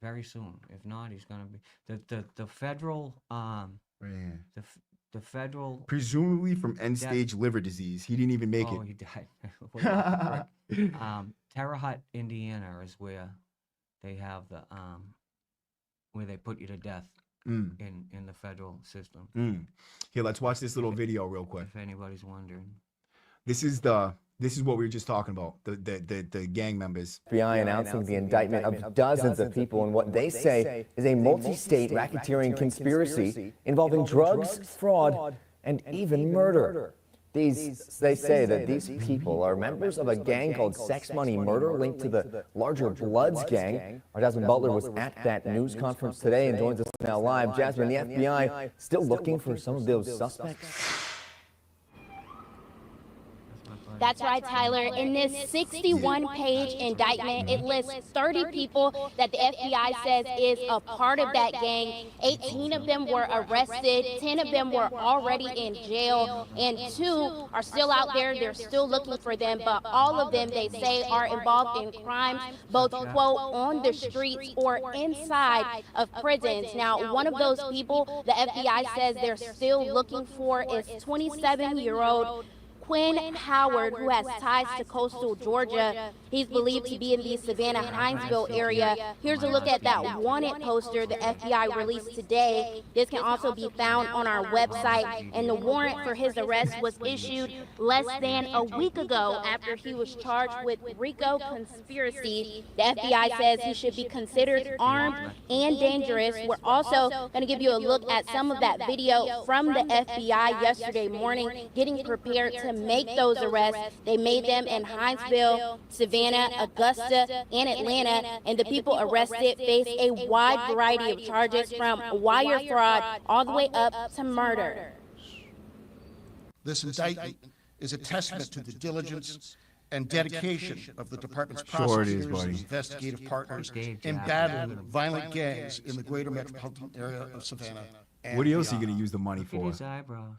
Very soon. If not, he's gonna be the federal the federal, presumably from end-stage liver disease. He didn't even make it. Oh, he died. Terre Haute, Indiana is where they have the where they put you to death in the federal system. Here, let's watch this little video real quick. If anybody's wondering. This is the This is what we were just talking about, the gang members. FBI announcing the indictment of dozens of people in what they say is a multi-state racketeering conspiracy involving drugs, fraud, and even murder. They say that these people are members of a gang called Sex Money Murder linked to the larger Bloods gang. Our Jasmine Butler was at that news conference today and joins us now live. Jasmine, the FBI still looking for some of those suspects? That's right, Tyler. In this 61-page indictment, it lists 30 people that the FBI says is a part of that gang. 18 of them were arrested, 10 of them were already in jail, and 2 are still out there. They're still looking for them, but all of them, they say, are involved in crimes, both, quote, on the streets or inside of prisons. Now, one of those people the FBI says they're still looking for is 27-year-old Quinn Howard, who has ties to coastal Georgia. He's believed to be in the Savannah-Hinesville area. Here's a look at that wanted poster the FBI released today. This can also be found on our website, and the warrant for his arrest was issued less than a week ago after he was charged with RICO conspiracy. The FBI says he should be considered armed and dangerous. We're also going to give you a look at some of that video from the FBI yesterday morning, getting prepared to make those arrests. They made them in Hinesville, Savannah, Augusta, and Atlanta, and the people arrested face a wide variety of charges from wire fraud all the way up to murder. This indictment is a testament to the diligence and dedication of the department's Sure it is, prosecutors and buddy. investigative partners in battling violent gangs in the greater metropolitan area of Savannah. And What else are you beyond. going to use the money Look at for? his eyebrows.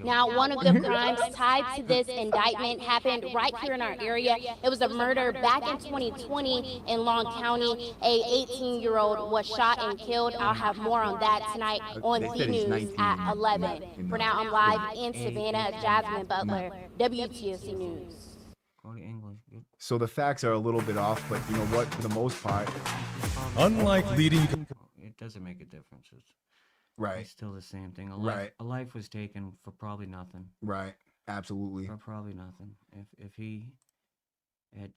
Now, one of the crimes tied to this indictment happened right here in our area. It was a murder back in 2020 in Long County. A 18-year-old was shot and killed. I'll have more on that tonight on They B said he's News 19 at 11. in For now, I'm live in Savannah. Jasmine Butler, WTOC News. Go to English. So the facts are a little bit off, but you know what? For the most part, Unlike leading It doesn't make a difference. right, It's still the same thing. Right. A life was taken for probably nothing. right, absolutely. For probably nothing. If he had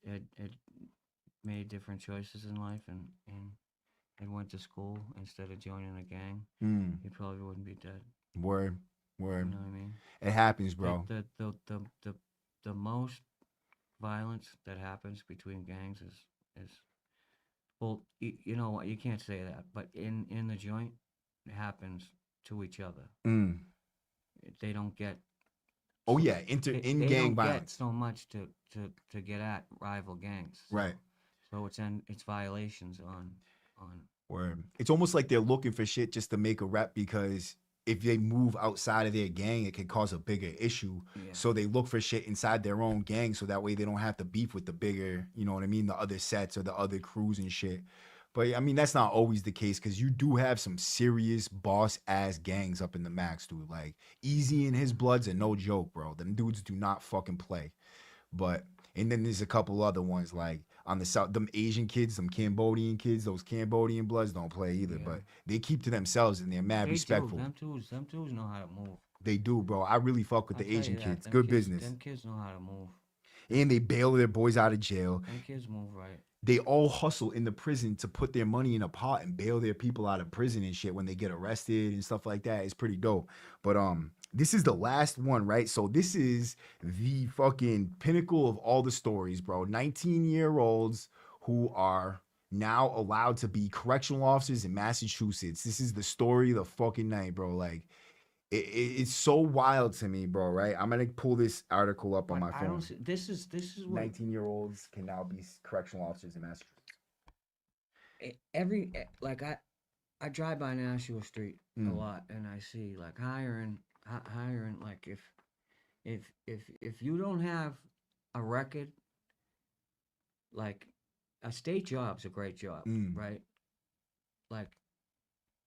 made different choices in life and went to school instead of joining a gang, Mm, he probably wouldn't be dead. word, You word. know what I mean? It happens, bro. The most violence that happens between gangs is well, you know what, you can't say that, but in the joint, it happens to each other. Mm. They don't get Oh yeah, they don't in-gang get violence. so much to get at rival gangs. Right. So it's violations on Word. It's almost like they're looking for shit just to make a rep, because if they move outside of their gang, it can cause a bigger issue. Yeah. So they look for shit inside their own gang, so that way they don't have to beef with the bigger, you know what I mean, the other sets or the other crews and shit. But I mean, that's not always the case, because you do have some serious boss ass gangs up in the max, dude. Like Easy and his Bloods are no joke, bro. Them dudes do not fucking play. But and then there's a couple other ones like on the south, them Asian kids, some Cambodian kids, those Cambodian Bloods don't play either. Yeah. But they keep to themselves and they're mad They respectful. do. Them twos know how to move. They do, bro. I really fuck with I'll the tell you Asian that. kids. Them Good kids- business. Them kids know how to move. And they bail their boys out of jail. Them kids move right. They all hustle in the prison to put their money in a pot and bail their people out of prison and shit when they get arrested and stuff like that. It's pretty dope. But this is the last one, right? So this is the fucking pinnacle of all the stories, bro. 19-year-olds who are now allowed to be correctional officers in Massachusetts. This is the story of the fucking night, bro. Like it's so wild to me, bro, right? I'm gonna pull this article up on But my I phone. don't see, this is what 19-year-olds can now be correctional officers in Massachusetts. like I drive by Nashua Street a Mm. lot, and I see like hiring like if you don't have a record, like a state job's a great job, Mm. right? Like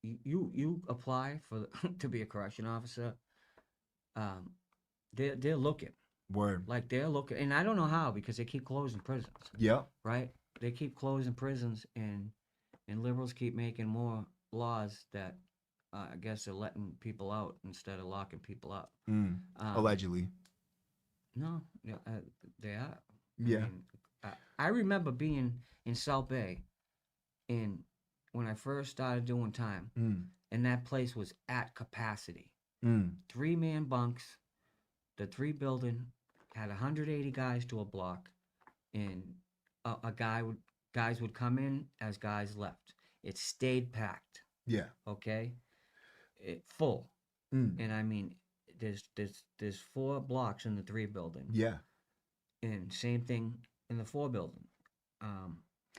you apply for to be a correction officer, they're looking, Word. like they're looking, and I don't know how, because they keep closing prisons, Yeah. right? They keep closing prisons, and liberals keep making more laws that I guess are letting people out instead of locking people up. Mm. Um, Allegedly. No, yeah, they are. Yeah. I remember being in South Bay, in when I first started doing time, and that place was at capacity. 3-man bunks. The 3 building had 180 guys to a block, and guys would come in as guys left. It stayed packed. Yeah. Okay, full. And I mean, there's 4 blocks in the 3 building. Yeah. And same thing in the 4 building.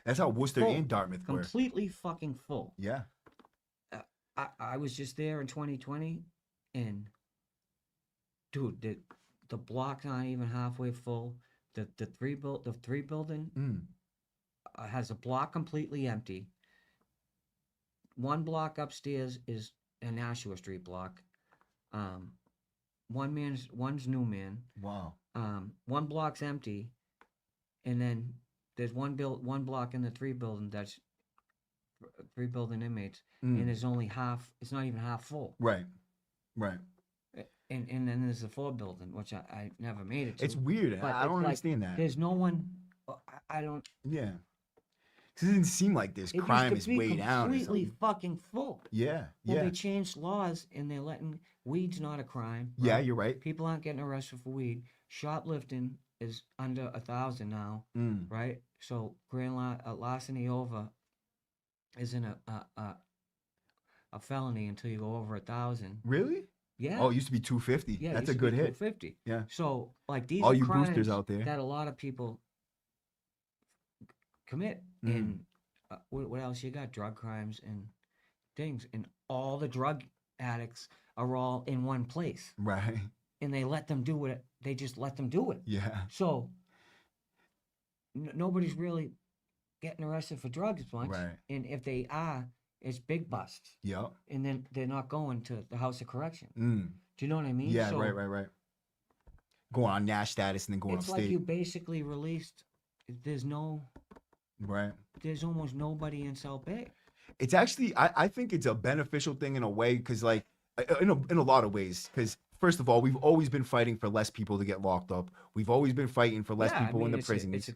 That's how Worcester Full. and Dartmouth were. Completely fucking full. Yeah. I was just there in 2020, and dude, the block's not even halfway full. The 3 building has a block completely empty. 1 block upstairs is a Nashua Street block. One's New Man. Wow. 1 block's empty, and then there's one block in the 3 building that's 3 building inmates, and there's only half. It's not even half full. Right. Right. And then there's the 4 building, which I never made it to. It's weird. But I it's don't like, understand that. There's no one. I don't. Yeah. 'Cause it didn't seem like this It crime used is to be way down. or completely something. fucking full. Yeah. Well, Yeah. they changed laws, and they're letting weed's not a crime. Yeah, right? you're right. People aren't getting arrested for weed. Shoplifting is under 1,000 now, right? So grand larceny over isn't a felony until you go over 1,000. Really? Yeah. Oh, it used to be 250. Yeah, That's it a used to be good hit. 250. Yeah. So like these All are you crimes boosters out there. that a lot of people commit. And what else you got? Drug crimes and things, and all the drug addicts are all in one place, Right. and they let them do it. They just let them do it. Yeah. So nobody's really getting arrested for drugs much. Right. And if they are, it's big busts. Yep. And then they're not going to the House of Correction. Mm. Do you know what I mean? Yeah, So right. Going on Nash status and then going it's upstate. like you basically released. There's Right. There's almost nobody in South Bay. It's actually, I think it's a beneficial thing in a way, because like in a lot of ways, because first of all, we've always been fighting for less people to get locked up. We've always been fighting for less Yeah, I people in mean, the it's prisons.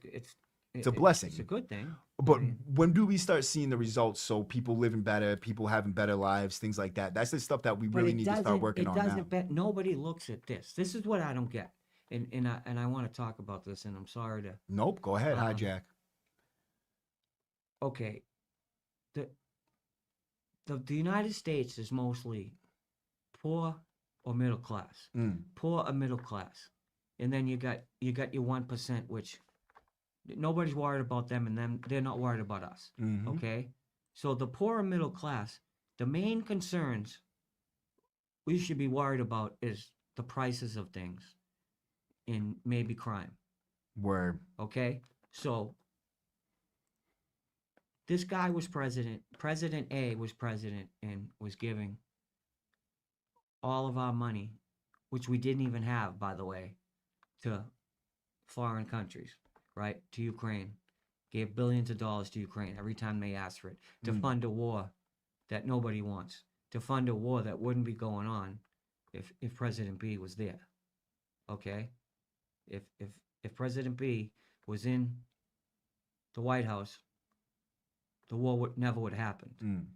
It's a blessing. It's a good thing. But I mean, when do we start seeing the results? So people living better, people having better lives, things like that. That's the stuff that we but really it need to start doesn't- working on now. Nobody looks at this. This is what I don't get, and I want to talk about this, and I'm sorry to. Nope. Go ahead, hijack. Okay, the United States is mostly poor or middle class. Poor or middle class, and then you got your 1%, which nobody's worried about them, and they're not worried about us. Okay, so the poor and middle class, the main concerns we should be worried about is the prices of things, and maybe crime. Word. Okay, so this guy was president. President A was president and was giving all of our money, which we didn't even have, by the way, to foreign countries, right? To Ukraine. Gave billions of dollars to Ukraine every time they asked for it, to fund a war that nobody wants, to fund a war that wouldn't be going on if President B was there. Okay? If President B was in the White House, the war never would have happened.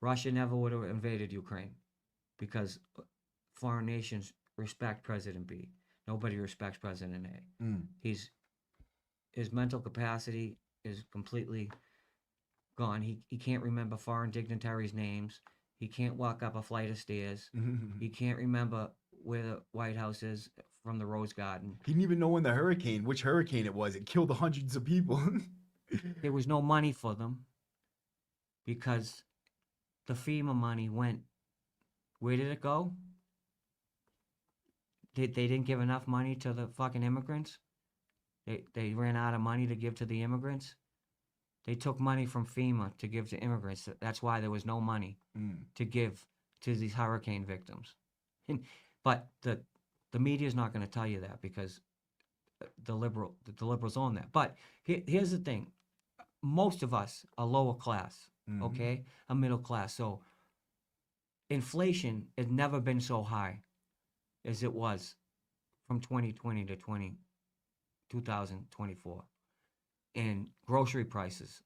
Russia never would have invaded Ukraine, because foreign nations respect President B. Nobody respects President A. His mental capacity is completely gone. He can't remember foreign dignitaries' names. He can't walk up a flight of stairs. He can't remember where the White House is from the Rose Garden. He didn't even know which hurricane it was. It killed hundreds of people. There was no money for them, because the FEMA money went, where did it go? They didn't give enough money to the fucking immigrants. They ran out of money to give to the immigrants. They took money from FEMA to give to immigrants. That's why there was no money to give to these hurricane victims. But the media is not going to tell you that, because the liberals own that. But here's the thing: most of us are lower class, okay, a middle class. So inflation has never been so high as it was from 2020 to 2024. And grocery prices,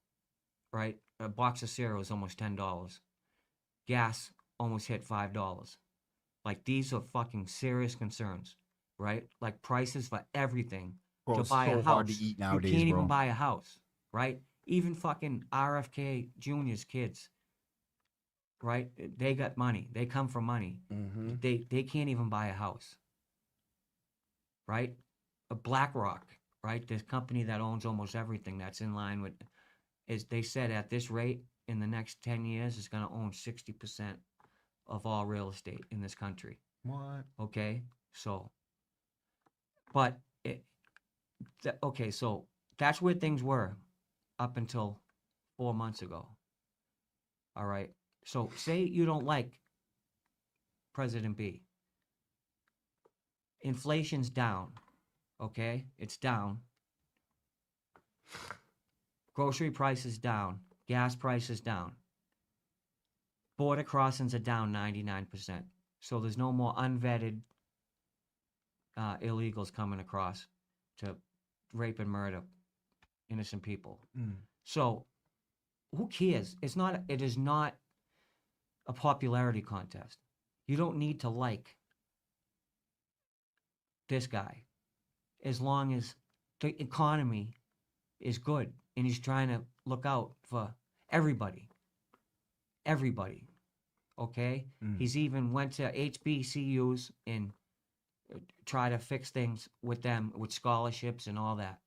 right? A box of cereal is almost $10. Gas almost hit $5. Like, these are fucking serious concerns, right? Like, prices for everything. Bro, To it's buy so a hard house, to eat nowadays, you can't bro. even buy a house, right? Even fucking RFK Jr.'s kids, right? They got money. They come from money. Mm-hmm. They can't even buy a house, right? A BlackRock, right? This company that owns almost everything that's in line with, is they said at this rate in the next 10 years is going to own 60% of all real estate in this country. What? Okay, so, but okay, so that's where things were up until 4 months ago. All right, so say you don't like President B. Inflation's down, okay? It's down. Grocery prices down. Gas prices down. Border crossings are down 99%. So there's no more unvetted illegals coming across to rape and murder innocent people. So who cares? It is not a popularity contest. You don't need to like this guy as long as the economy is good and he's trying to look out for everybody. Everybody. Okay? He's even went to HBCUs and try to fix things with them with scholarships and all that.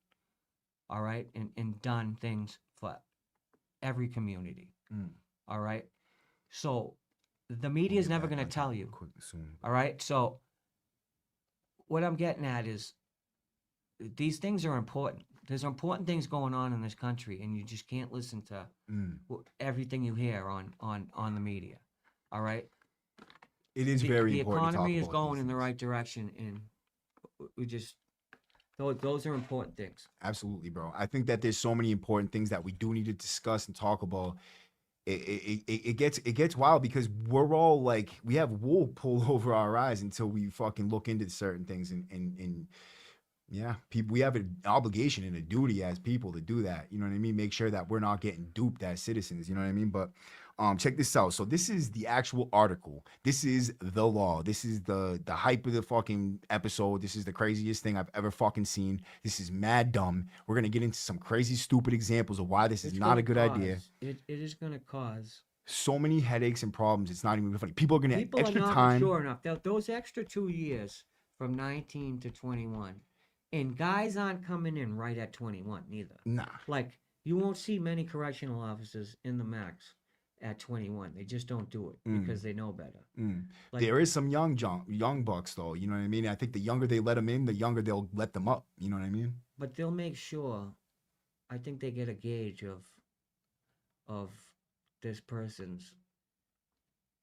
All right? And done things for every community. All right? So the media is never going to tell you. All right? So what I'm getting at is these things are important. There's important things going on in this country, and you just can't listen to everything you hear on the media. All right? It is very the important. economy to is talk about going these in the things. right direction, and we just those are important things. Absolutely, bro. I think that there's so many important things that we do need to discuss and talk about. It gets wild because we're all like, we have wool pulled over our eyes until we fucking look into certain things, and yeah, people, we have an obligation and a duty as people to do that. You know what I mean? Make sure that we're not getting duped as citizens. You know what I mean? But check this out. So this is the actual article. This is the law. This is the hype of the fucking episode. This is the craziest thing I've ever fucking seen. This is mad dumb. We're gonna get into some crazy, stupid examples of why this is It's not a gonna good idea. It is going to cause So many headaches and problems. It's not even funny. People are gonna have people extra are not time. mature enough. Those extra 2 years from 19 to 21, and guys aren't coming in right at 21 neither. Nah. Like, you won't see many correctional officers in the max at 21. They just don't do it because they know better. Like, There is some young bucks though. You know what I mean? I think the younger they let them in, the younger they'll let them up. You know what I mean? but they'll make sure. I think they get a gauge of this person's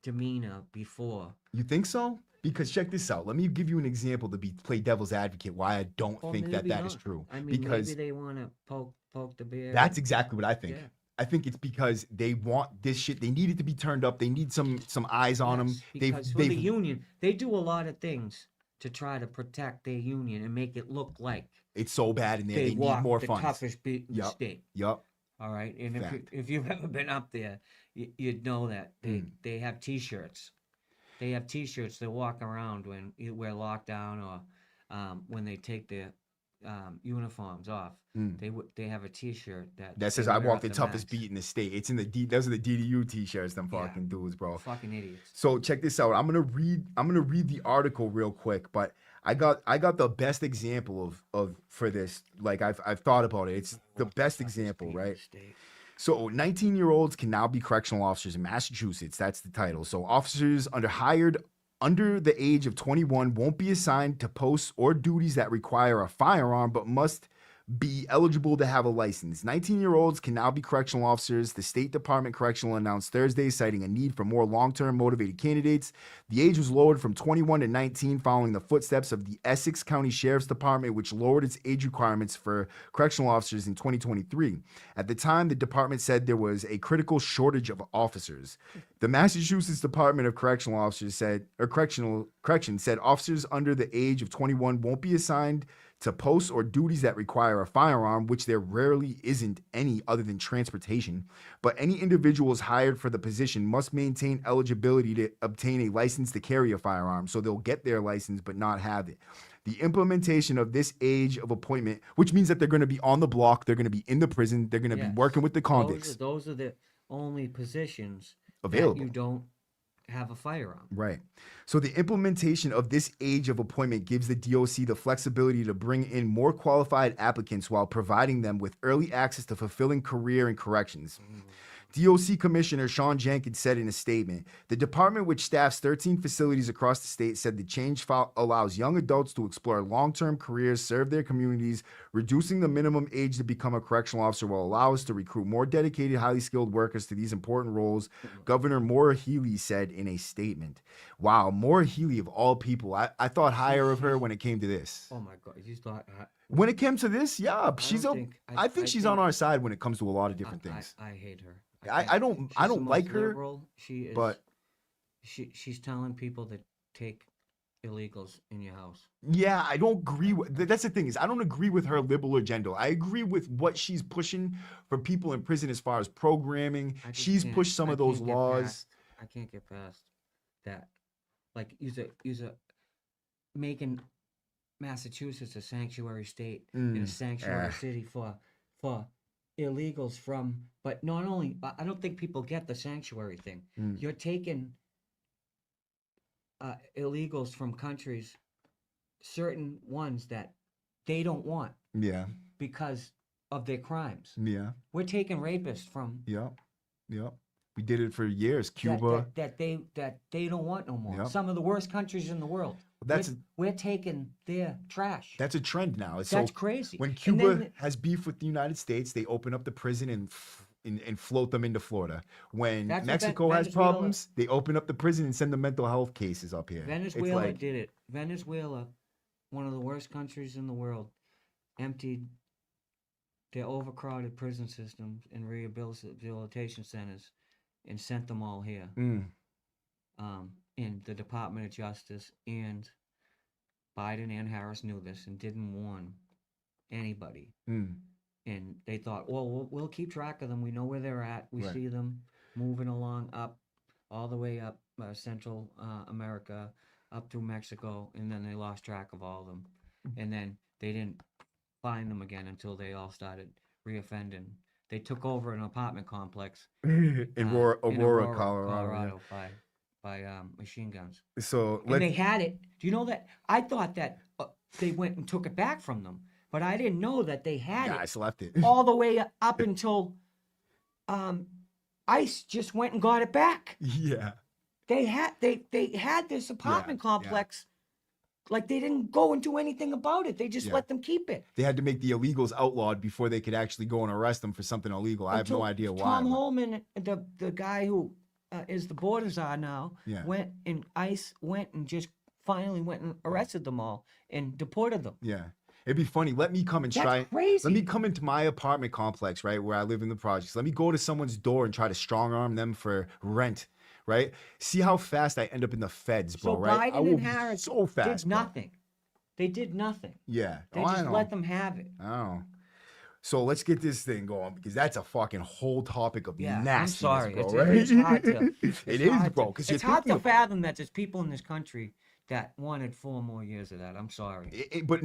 demeanor before. You think so? Because check this out. Let me give you an example to play devil's advocate why I don't Or think that maybe is not. true. I mean, because maybe they want to poke the bear. that's exactly what I think. Yeah. I think it's because they want this shit. They need it to be turned up. They need some eyes on them. Yes, because for the union, they do a lot of things to try to protect their union and make it look like it's so bad in there. they They need walk more the funds. toughest beat in the Yup. state. Yup. All right, and Fact. if you've ever been up there, you'd know that they have T-shirts. They have T-shirts they walk around when we're locked down or when they take their uniforms off. They have a T-shirt That they says I wear walk at the toughest max. beat in the state. It's in the those are the DDU t-shirts, them Yeah. fucking dudes, bro. Fucking idiots. So check this out. I'm gonna read the article real quick, but I got the best example of for this. Like I've thought about it. It's the best example, right? So 19-year-olds can now be correctional officers in Massachusetts. That's the title. So officers under the age of 21 won't be assigned to posts or duties that require a firearm, but must be eligible to have a license. 19-year-olds can now be correctional officers. The State Department Correctional announced Thursday, citing a need for more long-term motivated candidates. The age was lowered from 21 to 19 following the footsteps of the Essex County Sheriff's Department, which lowered its age requirements for correctional officers in 2023. At the time, the department said there was a critical shortage of officers. The Massachusetts Department of Correctional Officers said, or Corrections said officers under the age of 21 won't be assigned to posts or duties that require a firearm, which there rarely isn't any other than transportation. But any individuals hired for the position must maintain eligibility to obtain a license to carry a firearm. So they'll get their license but not have it. The implementation of this age of appointment, which means that they're going to be on the block, they're going to be in the prison, they're going to be working with the convicts. Those are the only positions available. That you don't have a firearm. Right. So the implementation of this age of appointment gives the DOC the flexibility to bring in more qualified applicants while providing them with early access to fulfilling career in corrections. DOC Commissioner Sean Jenkins said in a statement, the department, which staffs 13 facilities across the state, said the change allows young adults to explore long-term careers, serve their communities. Reducing the minimum age to become a correctional officer will allow us to recruit more dedicated, highly skilled workers to these important roles, Governor Maura Healey said in a statement. Wow, Maura Healey of all people. I thought higher of her when it came to this. Oh my God, you thought... When it came to this, yeah, I think she's on our side when it comes to a lot of different things. I hate her. I don't like her. Liberal. She is, but she's telling people to take illegals in your house. Yeah, I don't agree with. That's the thing is, I don't agree with her liberal agenda. I agree with what she's pushing for people in prison as far as programming. She's pushed some of those laws. I can't get past that. Like, you're making Massachusetts a sanctuary state and a sanctuary city for illegals from, but not only, I don't think people get the sanctuary thing. You're taking illegals from countries, certain ones that they don't want. Yeah. Because of their crimes. Yeah. We're taking rapists from. Yeah. Yeah. We did it for years. Cuba. That they don't want no more. Yep. Some of the worst countries in the world. We're taking their trash. That's a trend now. That's crazy. When Cuba has beef with the United States, they open up the prison and float them into Florida. When Mexico has problems, they open up the prison and send the mental health cases up here. Venezuela did it. Venezuela, one of the worst countries in the world, emptied their overcrowded prison systems and rehabilitation centers and sent them all here. And the Department of Justice and Biden and Harris knew this and didn't warn anybody. And they thought, well, we'll keep track of them. We know where they're at. We see them moving along up, all the way up Central America, up through Mexico, and then they lost track of all of them. And then they didn't find them again until they all started reoffending. They took over an apartment complex in Aurora, Colorado. By machine guns. And they had it. Do you know that? I thought that they went and took it back from them, but I didn't know that they had it. I left it all the way up until ICE just went and got it back. Yeah. They had this apartment complex. Like, they didn't go and do anything about it. They just let them keep it. They had to make the illegals outlawed before they could actually go and arrest them for something illegal. I have no idea why. Tom Holman, the guy who is the border czar now, ICE went and just finally went and arrested them all and deported them. Yeah. It'd be funny. Let me come and That's crazy. Let me come into my apartment complex, right, where I live in the projects. Let me go to someone's door and try to strong arm them for rent. Right? See how fast I end up in the feds, bro, so right? Biden and Harris so fast, did nothing. They did nothing. Yeah. They just let them have it. Oh. So let's get this thing going because that's a fucking whole topic of nastiness, I'm sorry. Bro, It's hard to. It is, bro. Because it's hard to fathom that there's people in this country that wanted 4 more years of that. I'm sorry. But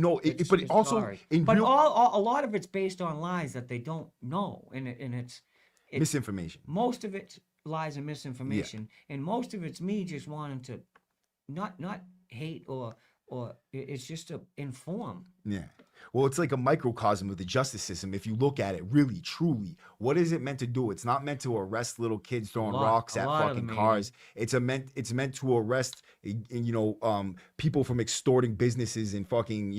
also, a lot of it's based on lies that they don't know, and it's misinformation. Most of it's lies and misinformation, and most of it's me just wanting to not hate or it's just to inform. Yeah. Well, it's like a microcosm of the justice system. If you look at it really, truly, what is it meant to do? It's not meant to arrest little kids throwing rocks a at lot of fucking them, cars. It's meant to arrest, people from extorting businesses and fucking,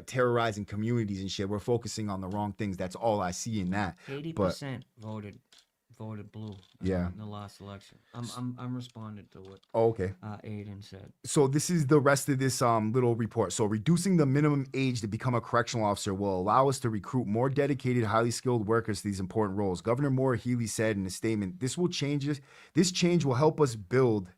terrorizing communities and shit. We're focusing on the wrong things. That's all I see in that. 80% voted blue. Yeah. In the last election. I'm responding to what Oh, okay. Aiden said. So this is the rest of this little report. So reducing the minimum age to become a correctional officer will allow us to recruit more dedicated, highly skilled workers to these important roles. Governor Moore Healy said in a statement, This change will help us build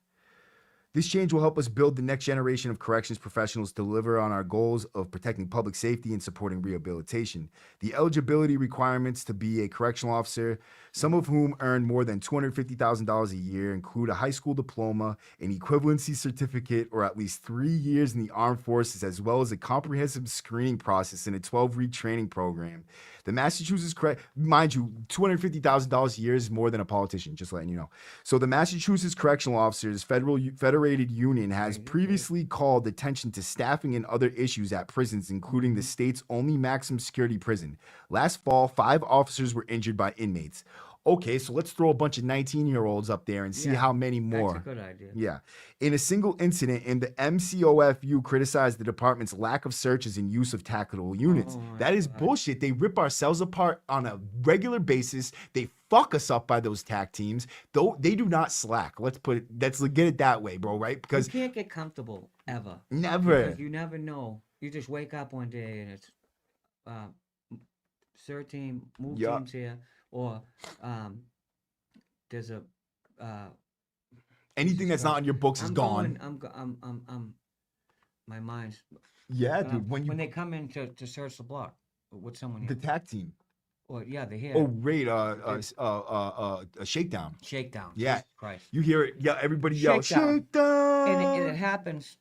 the next generation of corrections professionals to deliver on our goals of protecting public safety and supporting rehabilitation. The eligibility requirements to be a correctional officer, some of whom earn more than $250,000 a year, include a high school diploma, an equivalency certificate, or at least 3 years in the armed forces, as well as a comprehensive screening process and a 12-week training program. The Massachusetts, mind you, $250,000 a year is more than a politician, just letting you know. So the Massachusetts Correctional Officers Federated Union has previously called attention to staffing and other issues at prisons, including the state's only maximum security prison. Last fall, 5 officers were injured by inmates. Okay, so let's throw a bunch of 19-year-olds up there and see how many more. That's a good idea. Yeah. In a single incident, the MCOFU criticized the department's lack of searches and use of tactical units. That is bullshit. They rip ourselves apart on a regular basis. They fuck us up by those TAC teams. Though they do not slack. Let's get it that way, bro, right? Because you can't get comfortable ever. Never. Because you never know. You just wake up one day and it's third team, move teams here. Or there's a anything that's not on your books is gone. My mind's dude. When they come in to search the block with someone here. The TAC team. Or they're here. Oh, raid, a shakedown. Shakedown. Yeah. Jesus Christ. You hear it, everybody yell, Shakedown. shakedown. And it happens.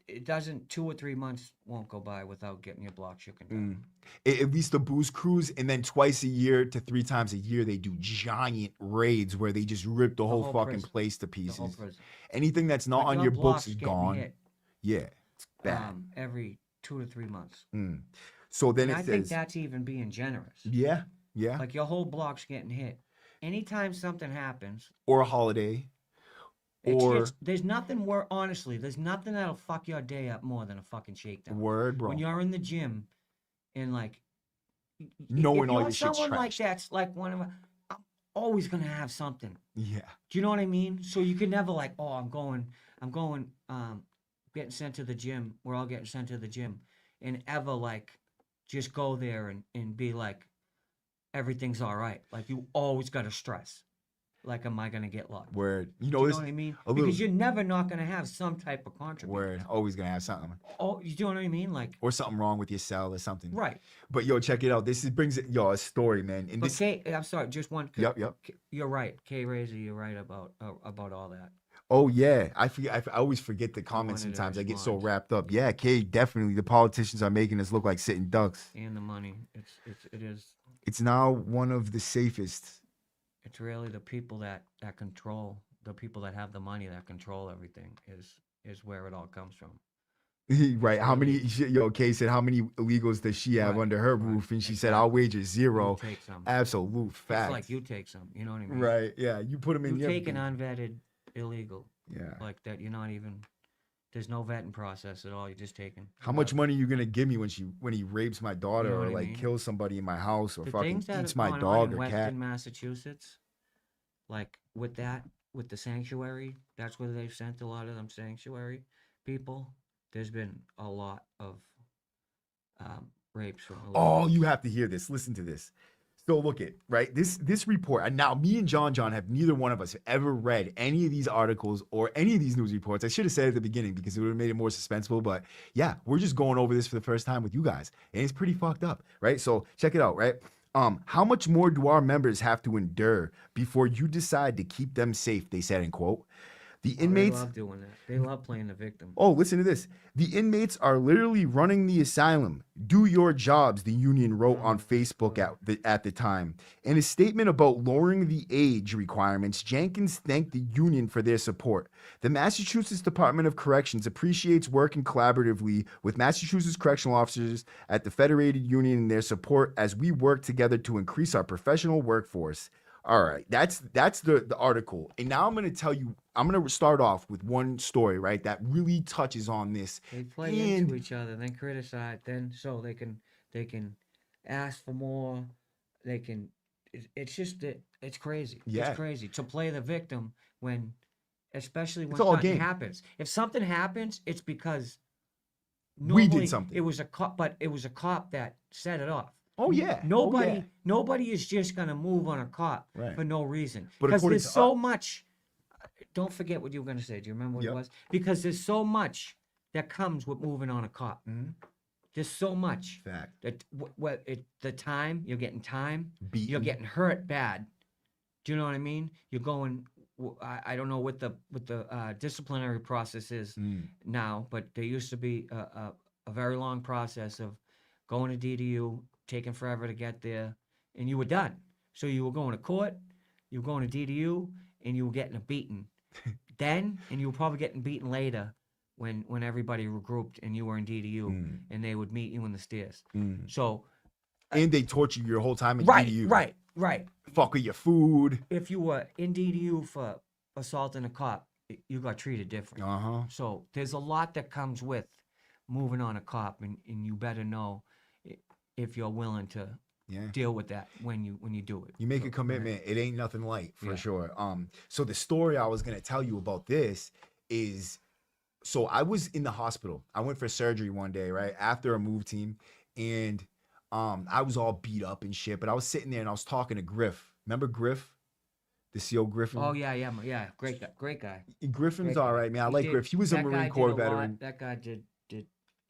It doesn't. 2 or 3 months won't go by without getting your block shaken down. At least the booze crews, and then twice a year to 3 times a year, they do giant raids where they just rip the whole fucking prison. place to The pieces. whole prison. Anything that's not Like on your block's books is getting gone. hit, Yeah, it's bad. every 2 to 3 months. So then And it I think says, that's even being generous. yeah, Like your whole block's getting hit. Anytime something happens, or a holiday, or there's nothing honestly, there's nothing that'll fuck your day up more than a fucking shakedown. word, bro. When you're in the gym and like Knowing if all you're your shit's someone like trashed. that's like one of my, I'm always gonna have something. Yeah, Do you know what I mean? So you could never like, oh, I'm going, getting sent to the gym. We're all getting sent to the gym, and ever like, just go there and be like, everything's all right. Like you always gotta stress. Like, am I gonna get lucky? word. Do you know what I mean? Because you're never not gonna have some type of contraband. Word. Always gonna have something. Oh, you know what I mean? Like, Or something wrong with your cell or something. right. But check it out. Brings it, a story, man. And But this, Kay, I'm sorry, just one. Yep. You're right, Kay Razor. You're right about all that. Oh yeah, I always forget the comments wanted to sometimes. I get so respond. wrapped up. Yeah, Kay, definitely. The politicians are making us look like sitting ducks. And the money. It is. It's now one of the safest. It's really the people that control, the people that have the money that control everything is where it all comes from. Right. How many? Kay said, how many illegals does she have Right, under her right, roof? And she said, I'll wager 0. You take some. Absolute fact. It's like you take some. You know what I mean? Right. Yeah. You put them in. You take an unvetted illegal. Yeah. Like that. You're not even. There's no vetting process at all. You're just taking. How much money are you gonna give me when he rapes my daughter, You know or what I like mean? kills somebody in my house, or The fucking things that eats have my gone on dog in or Western cat? Massachusetts, like with the sanctuary, that's where they've sent a lot of them sanctuary people. There's been a lot of rapes from. Oh, illegals. you have to hear this. Listen to this. So look at right this report. And now me and John have neither one of us ever read any of these articles or any of these news reports. I should have said at the beginning because it would have made it more suspenseful. But yeah, we're just going over this for the first time with you guys, and it's pretty fucked up, right? So check it out, right? How much more do our members have to endure before you decide to keep them safe? They said in quote. The Oh, inmates. they love doing that. They love playing the victim. Oh, listen to this. The inmates are literally running the asylum. Do your jobs, the union wrote on Facebook at the time. In a statement about lowering the age requirements, Jenkins thanked the union for their support. The Massachusetts Department of Corrections appreciates working collaboratively with Massachusetts correctional officers at the Federated Union and their support as we work together to increase our professional workforce. All right, that's the article. And now I'm going to tell you, I'm going to start off with one story, right, that really touches on this. They play into each other, then criticize, then so they can ask for more. They can. It's just it's crazy. Yeah. It's crazy to play the victim when, especially when It's all something game. happens. If something happens, it's because We did normally something. It was a cop, but it was a cop that set it off. Oh, yeah. Nobody, Oh, yeah. nobody is just gonna move on a cop Right. for no reason. But Because according there's to so much. Don't forget what you were gonna say. Do you remember what Yep. it was? Because there's so much that comes with moving on a cop. There's so much. Fact. That the time you're getting time, you're Beaten. getting hurt bad. Do you know what I mean? You're going. I don't know what the disciplinary process is now, but there used to be a very long process of going to DDU, taking forever to get there, and you were done. So you were going to court, you were going to DDU, and you were getting a beating then, and you were probably getting beaten later when everybody regrouped and you were in DDU, and they would meet you in the stairs. So And they torture you your whole time in right, DDU. right. Fuck with your food. If you were in DDU for assaulting a cop, you got treated different. Uh-huh. So there's a lot that comes with moving on a cop, and you better know if you're willing to Yeah. deal with that when you do it. You make So, a commitment. It ain't nothing light for Yeah. sure. So the story I was gonna tell you about this is, so I was in the hospital. I went for surgery one day, right after a move team, and I was all beat up and shit. But I was sitting there and I was talking to Griff. Remember Griff, the CO Griffin? Oh yeah, great guy. Griffin's Great all guy. right, man. I He like did- Griff. He was a that guy Marine did Corps a lot- veteran. That guy did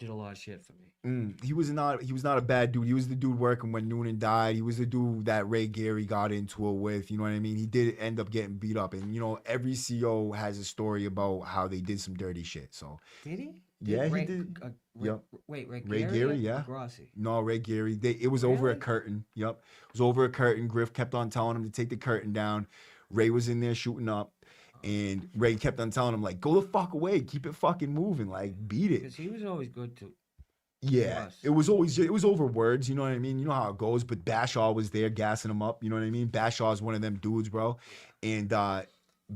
a lot of shit for me. He was not a bad dude. He was the dude working when Noonan died. He was the dude that Ray Gary got into it with. You know what I mean? He did end up getting beat up, and every CO has a story about how they did some dirty shit. So Did he? Yeah, he Ray, did. Ray, Yep. Wait, Ray Ray Gary? Gary, or yeah. Grossi? no, Ray Gary. It was over a Really? curtain. Yep, it was over a curtain. Griff kept on telling him to take the curtain down. Ray was in there shooting up, and Ray kept on telling him like, "Go the fuck away, keep it fucking moving, like beat it." Because he was always good to. Yeah, us. it was over words, you know what I mean? You know how it goes, but Bashaw was there gassing him up, you know what I mean? Bashaw is one of them dudes, bro. And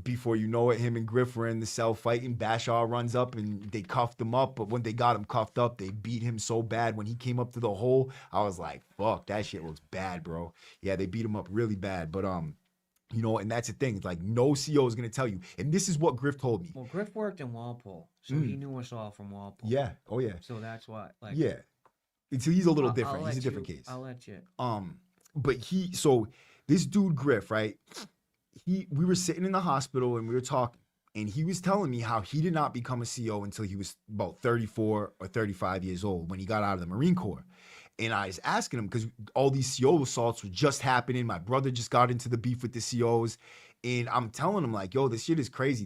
before you know it, him and Griff were in the cell fighting. Bashaw runs up and they cuffed him up, but when they got him cuffed up, they beat him so bad. When he came up to the hole, I was like, fuck, that shit looks bad, bro. Yeah, they beat him up really bad, but and that's the thing. It's like no CO is gonna tell you. And this is what Griff told me. Well, Griff worked in Walpole, so he knew us all from Walpole. Yeah, oh yeah. So that's why, like, Yeah. And so he's a little I'll different. He's a let different you- case. I'll let you. But so this dude Griff, right? We were sitting in the hospital and we were talking, and he was telling me how he did not become a CO until he was about 34 or 35 years old when he got out of the Marine Corps. And I was asking him because all these CO assaults were just happening. My brother just got into the beef with the COs. And I'm telling him like, yo, this shit is crazy.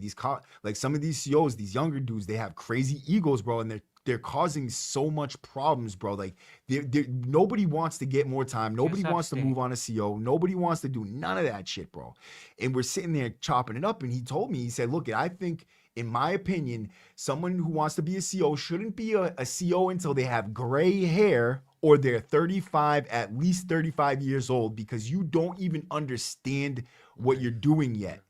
Like some of these COs, these younger dudes, they have crazy egos, bro. And they're causing so much problems, bro. Like nobody wants to get more time. Nobody wants to upstate. move on a CO. Nobody wants to do none of that shit, bro. And we're sitting there chopping it up. And he told me, he said, look, I think, in my opinion, someone who wants to be a CO shouldn't be a CO until they have gray hair or they're 35, at least 35 years old, because you don't even understand what you're doing yet.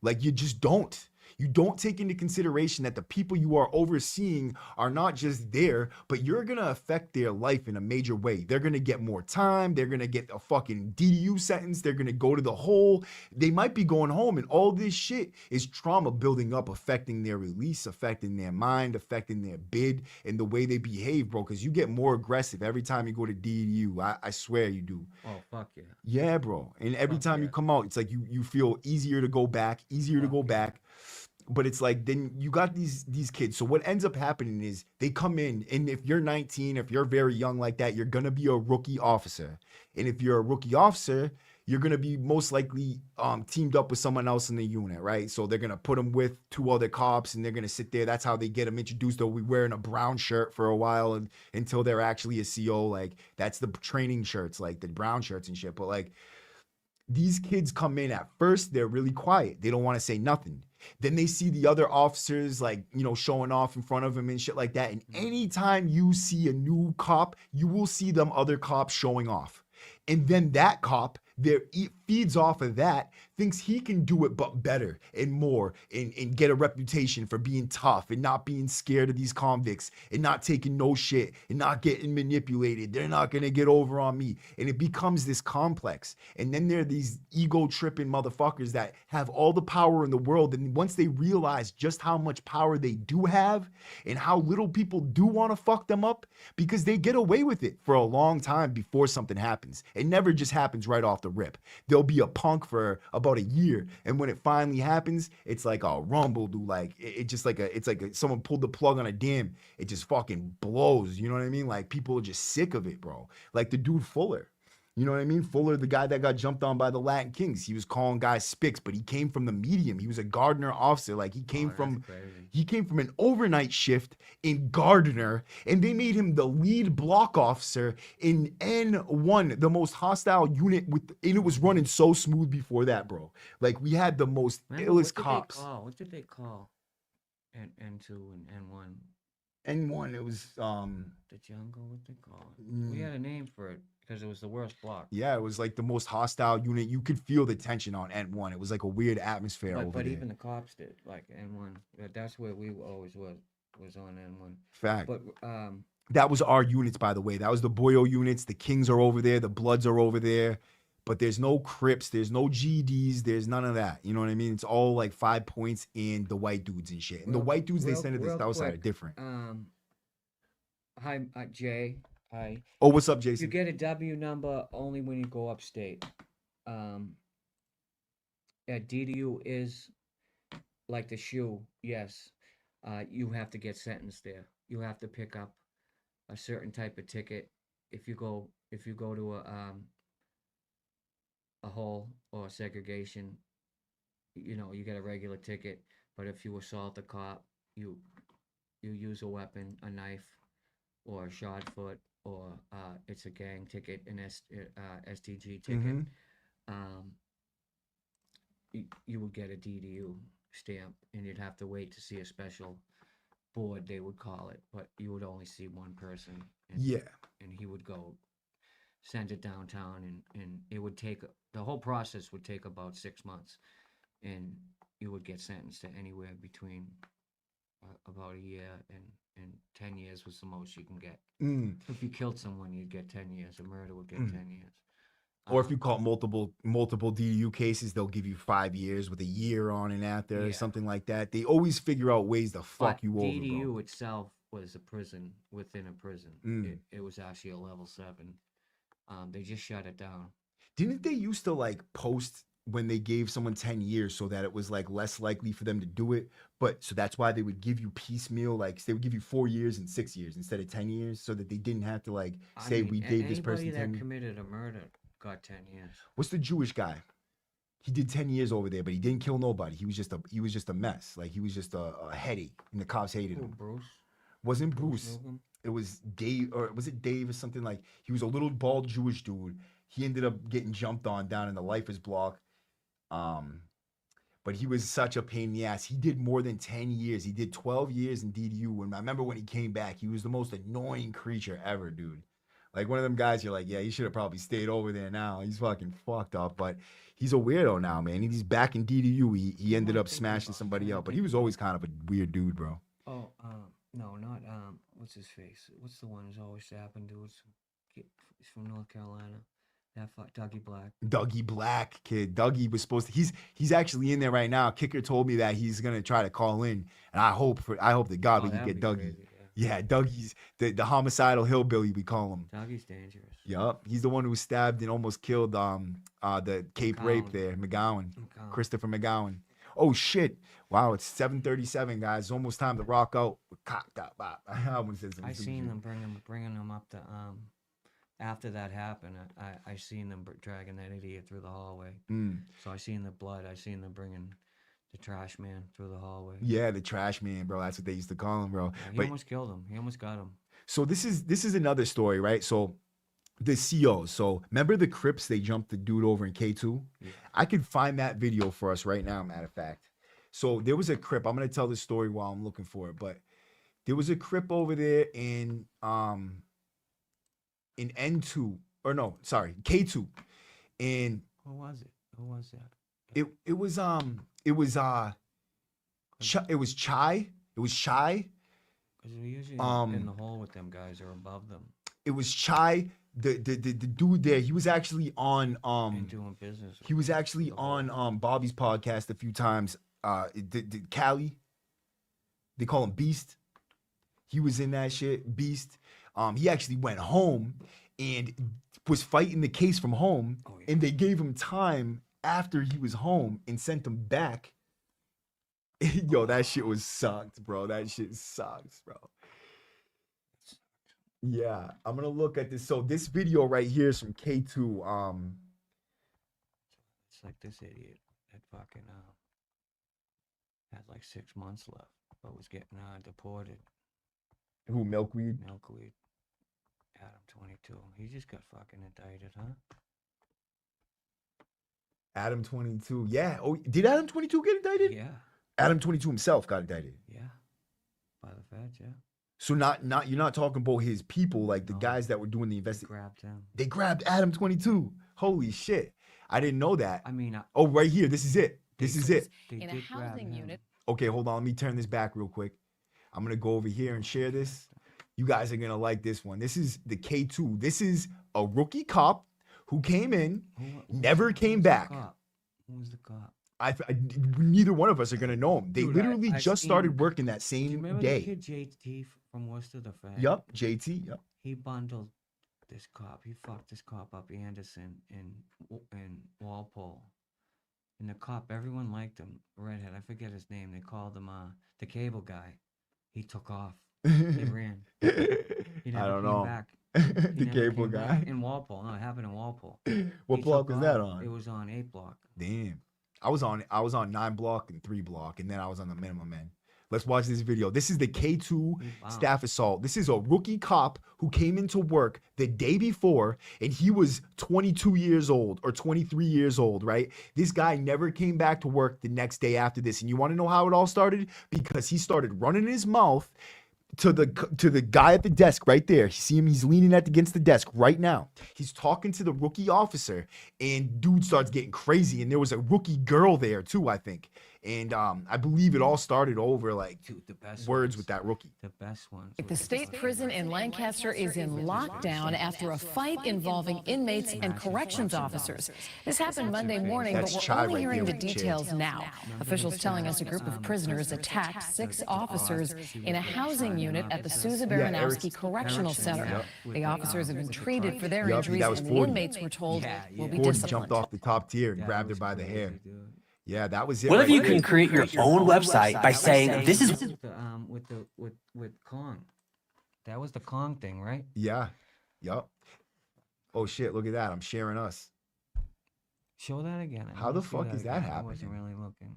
Like you just don't. You don't take into consideration that the people you are overseeing are not just there, but you're going to affect their life in a major way. They're going to get more time. They're going to get a fucking DDU sentence. They're going to go to the hole. They might be going home, and all this shit is trauma building up, affecting their release, affecting their mind, affecting their bid and the way they behave, bro, because you get more aggressive every time you go to DDU. I swear you do. Oh fuck yeah. Yeah, bro. And every Fuck time you yeah. come out, it's like you feel easier to go back, back. But it's like then you got these kids. So what ends up happening is they come in, and if you're 19, if you're very young like that, you're gonna be a rookie officer. And if you're a rookie officer, you're gonna be most likely teamed up with someone else in the unit, right? So they're gonna put them with 2 other cops, and they're gonna sit there. That's how they get them introduced. They'll be wearing a brown shirt for a while, and until they're actually a CO. Like that's the training shirts, like the brown shirts and shit. But like these kids come in at first, they're really quiet. They don't want to say nothing. Then they see the other officers like, you know, showing off in front of them and shit like that. And anytime you see a new cop, you will see them other cops showing off. And then that cop, feeds off of that, thinks he can do it but better and more, and get a reputation for being tough and not being scared of these convicts and not taking no shit and not getting manipulated. They're not gonna get over on me. And it becomes this complex. And then there are these ego tripping motherfuckers that have all the power in the world. And once they realize just how much power they do have and how little people do want to fuck them up, because they get away with it for a long time before something happens. It never just happens right off the rip. There'll be a punk for about a year, and when it finally happens, it's like a rumble, dude. Like it just like someone pulled the plug on a dam. It just fucking blows. You know what I mean? Like people are just sick of it, bro. Like the dude Fuller. You know what I mean? Fuller, the guy that got jumped on by the Latin Kings. He was calling guys spics, but he came from the medium. He was a Gardner officer. Like he came from an overnight shift in Gardner, and they made him the lead block officer in N1, the most hostile unit and it was running so smooth before that, bro. Like we had the most illest cops. What did they call N2 and N1? N1, it was The jungle, what they call it? We had a name for it because it was the worst block. Yeah, it was like the most hostile unit. You could feel the tension on N1. It was like a weird atmosphere over But there. even the cops did, like N1. That's where we always was on N1. Fact. But that was our units, by the way. That was the Boyo units. The Kings are over there. The Bloods are over there. But there's no Crips. There's no GDs. There's none of that. You know what I mean? It's all like 5 points in the white dudes and shit. And the white dudes they send to the south side are different. Hi, Jay. Hi. Oh, what's up, Jason? You get a W number only when you go upstate. DDU is like the shoe. Yes, you have to get sentenced there. You have to pick up a certain type of ticket. If you go to a hole or a segregation, you know, you get a regular ticket. But if you assault a cop, you use a weapon, a knife, or a shot foot, or it's a gang ticket, an STG ticket. You would get a DDU stamp, and you'd have to wait to see a special board, they would call it, but you would only see one person. And, and he would go send it downtown, and it would take, the whole process would take about 6 months, and you would get sentenced to anywhere between about a year and 10 years was the most you can get. If you killed someone, you'd get 10 years. A murder would get 10 years. Or if you caught multiple DDU cases, they'll give you 5 years with a year on and after or something like that. They always figure out ways to fuck you over. DDU itself was a prison within a prison. It was actually a level 7. They just shut it down. Didn't they used to like post when they gave someone 10 years so that it was like less likely for them to do it? But so that's why they would give you piecemeal, like they would give you 4 years and 6 years instead of 10 years so that they didn't have to like say we gave this person 10 years. Anybody that committed a murder got 10 years. What's the Jewish guy? He did 10 years over there, but he didn't kill nobody. He was just a mess. Like he was just a headache, and the cops hated him. Bruce? Wasn't Bruce. It was Dave, or was it Dave or something? Like he was a little bald Jewish dude. He ended up getting jumped on down in the Lifers block. But he was such a pain in the ass. He did more than 10 years. He did 12 years in DDU. And I remember when he came back, he was the most annoying creature ever, dude. Like one of them guys, you're like, yeah, he should have probably stayed over there now. He's fucking fucked up. But he's a weirdo now, man. He's back in DDU. He ended up smashing somebody else. But he was always kind of a weird dude, bro. Oh, no, not, what's his face? What's the one who's always happened to us? He's from North Carolina. That fuck, Dougie Black. Dougie Black, kid. Dougie was supposed to. He's actually in there right now. Kicker told me that he's gonna try to call in, and I hope to God we can get Dougie. Crazy, yeah, Dougie's the homicidal hillbilly, we call him. Dougie's dangerous. Yup, he's the one who was stabbed and almost killed the Cape Rape there, McGowan. Christopher McGowan. Oh shit! Wow, it's 7:37, guys. It's almost time to rock out. I seen them bringing them up to after that happened, I seen them dragging that idiot through the hallway. So I seen the blood. I seen them bringing the trash man through the hallway. Yeah, the trash man, bro. That's what they used to call him, bro. Yeah, he But almost killed him. He almost got him. so this is another story, right? So the COs. So remember the Crips? They jumped the dude over in K2. Yeah. I could find that video for us right now. Matter of fact. So there was a Crip. I'm gonna tell this story while I'm looking for it, but there was a Crip over there in N2 or no, sorry, K2, and Who was it? Who was that? it was Chai. It was Chai. Because we usually in the hole with them guys or above them It was Chai. The dude there. He was actually on and doing business. he was actually on Bobby's podcast a few times. The Cali. They call him Beast. He was in that shit, Beast. He actually went home and was fighting the case from home, and they gave him time after he was home and sent him back. Yo, that shit was sucked, bro. That shit sucks, bro. Yeah, I'm gonna look at this. So this video right here is from K2. It's like this idiot that fucking had like 6 months left, but was getting deported. Who, Milkweed? Milkweed. Adam 22. He just got fucking indicted, huh? Adam 22. Yeah. Oh, did Adam 22 get indicted? Yeah. Adam 22 himself got indicted. Yeah. By the feds, yeah. So not you're not talking about his people, like the No. guys that were doing the investigation. Grabbed him. They grabbed Adam 22. Holy shit. I didn't know that. I mean, Oh, right here. This is it. This is it. they In a did grab housing him. unit. Okay, hold on. Let me turn this back real quick. I'm going to go over here and share this. You guys are going to like this one. This is the K2. This is a rookie cop who came in, never came back. Who was the cop? Neither one of us are going to know him. They Dude, literally I just seen- started working that Do you same remember day. the kid JT from Worcester, the fag? Yup, JT. Yup. He bundled this cop. He fucked this cop up, Anderson, in Walpole. And the cop, everyone liked him. Redhead, I forget his name. They called him the cable guy. He took off. He ran. He never I don't came know. back. He The never cable came guy. back. In Walpole. No, it happened in Walpole. What He block took was that off. on? It was on 8 block. Damn. I was on 9 block and 3 block, and then I was on the minimum end. Let's watch this video. This is the K2 Wow. staff assault. This is a rookie cop who came into work the day before, and he was 22 years old or 23 years old, right? This guy never came back to work the next day after this. And you want to know how it all started? Because he started running his mouth to the guy at the desk right there. You see him? He's leaning against the desk right now. He's talking to the rookie officer, and dude starts getting crazy. And there was a rookie girl there too, I think. And I believe it all started over like Dude, the best words ones. with that rookie. The best ones. The was state fucking- prison in Lancaster is in lockdown after a fight involving inmates and corrections officers. This happened Monday morning, but That's we're Chai only right hearing there the with the chair. details now. Officials telling us a group of prisoners attacked 6 officers in a housing unit at the Sousa Baranowski Correctional Center. The officers have been treated for their Yup, injuries, that was and the 40. inmates were told will be 40 disciplined. jumped off the top tier and Yeah, grabbed it her was by the crazy, hair. dude. Yeah, that was it. What right if you there. can create your own website by saying this is With Kong. That was the Kong thing, right? Yeah. Yup. Oh shit, look at that. I'm sharing us. Show that again. I How wanna the see fuck is that again. I wasn't happening? really looking.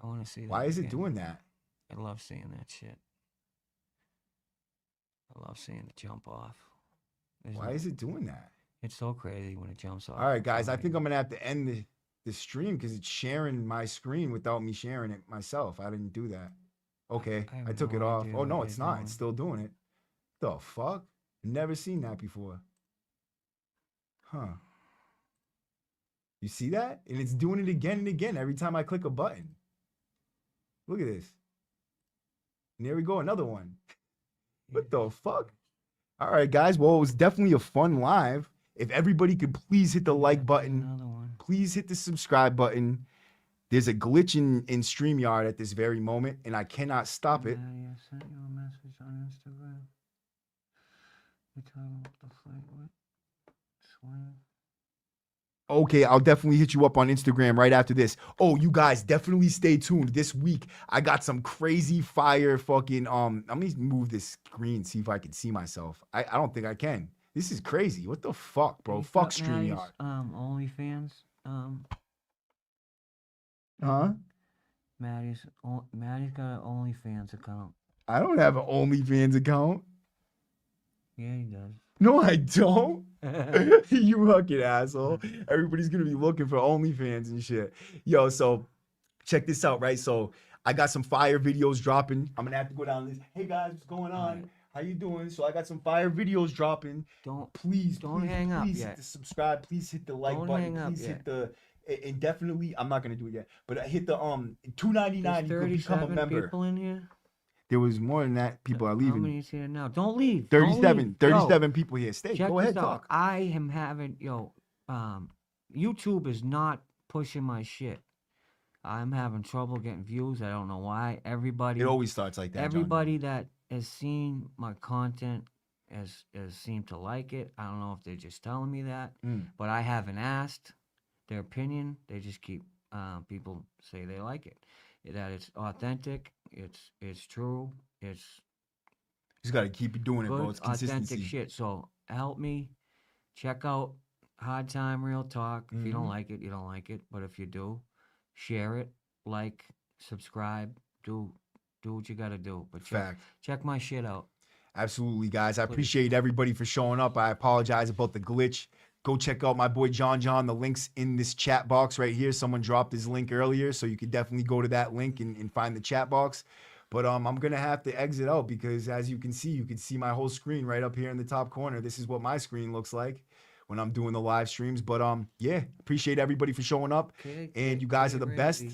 I want to see that. Why is it again. doing that? I love seeing that shit. I love seeing it jump off. Why is it doing that? It's so crazy when it jumps off. All right, guys. I think I'm gonna have to end the stream because it's sharing my screen without me sharing it myself. I didn't do that. Okay, I have I took it no off. idea Oh what no, you're it's not. doing. It's still doing it. The fuck? Never seen that before. Huh. You see that? And it's doing it again and again every time I click a button. Look at this. And there we go, another one. What the fuck? All right, guys. Well, it was definitely a fun live. If everybody could please hit the like button, Another one. please hit the subscribe button. There's a glitch in StreamYard at this very moment, and I cannot stop it. Yeah, sent you a message on Instagram. You talking about the fight with Swing? Okay, I'll definitely hit you up on Instagram right after this. Oh, you guys definitely stay tuned. This week I got some crazy fire fucking let me move this screen, see if I can see myself. I don't think I can. This is crazy. What the fuck, bro? You Fuck got Maddie's, StreamYard. OnlyFans. Huh? Maddie's got an OnlyFans account. I don't have an OnlyFans account. Yeah, he does. No, I don't. You fucking asshole. Everybody's gonna be looking for OnlyFans and shit. Yo, so check this out, right? So I got some fire videos dropping. I'm gonna have to go down this. Hey guys, what's going on? How you doing? So I got some fire videos dropping. Please hang up yet. Hit the subscribe. Please hit the like button. Please hit the and definitely I'm not gonna do it yet. But hit the $2.99. You can become a member. People in here. There was more than that. People are leaving. How many is here now? Don't leave. 37 people here. Stay. Check Go ahead, this out. talk. I am having YouTube is not pushing my shit. I'm having trouble getting views. I don't know why. It always starts like that. Everybody that has seen my content has seemed to like it. I don't know if they're just telling me that, but I haven't asked their opinion. They just keep people say they like it, that it's authentic, it's true, it's just gotta keep doing it, good, bro. It's consistency. authentic shit. So help me. Check out Hard Time Real Talk. If you don't like it, you don't like it. But if you do, share it, like, subscribe, do what you gotta do. But check my shit out. Absolutely, guys. I appreciate everybody for showing up. I apologize about the glitch. Go check out my boy John. The link's in this chat box right here. Someone dropped his link earlier, so you could definitely go to that link and find the chat box. But I'm gonna have to exit out because as you can see my whole screen right up here in the top corner. This is what my screen looks like when I'm doing the live streams. But yeah, appreciate everybody for showing up. And you guys are the best.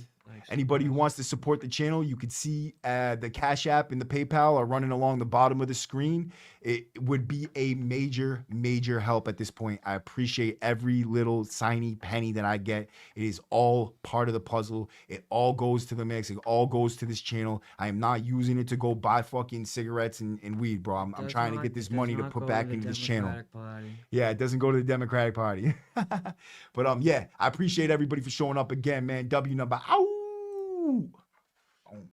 Anybody who wants to support the channel, you can see the Cash App and the PayPal are running along the bottom of the screen. It would be a major, major help at this point. I appreciate every little tiny penny that I get. It is all part of the puzzle. It all goes to the mix. It all goes to this channel. I am not using it to go buy fucking cigarettes and weed, bro. I'm trying to get this money to put back into this channel. Yeah, it doesn't go to the Democratic Party. But yeah, I appreciate everybody for showing up again, man. W number. Ow!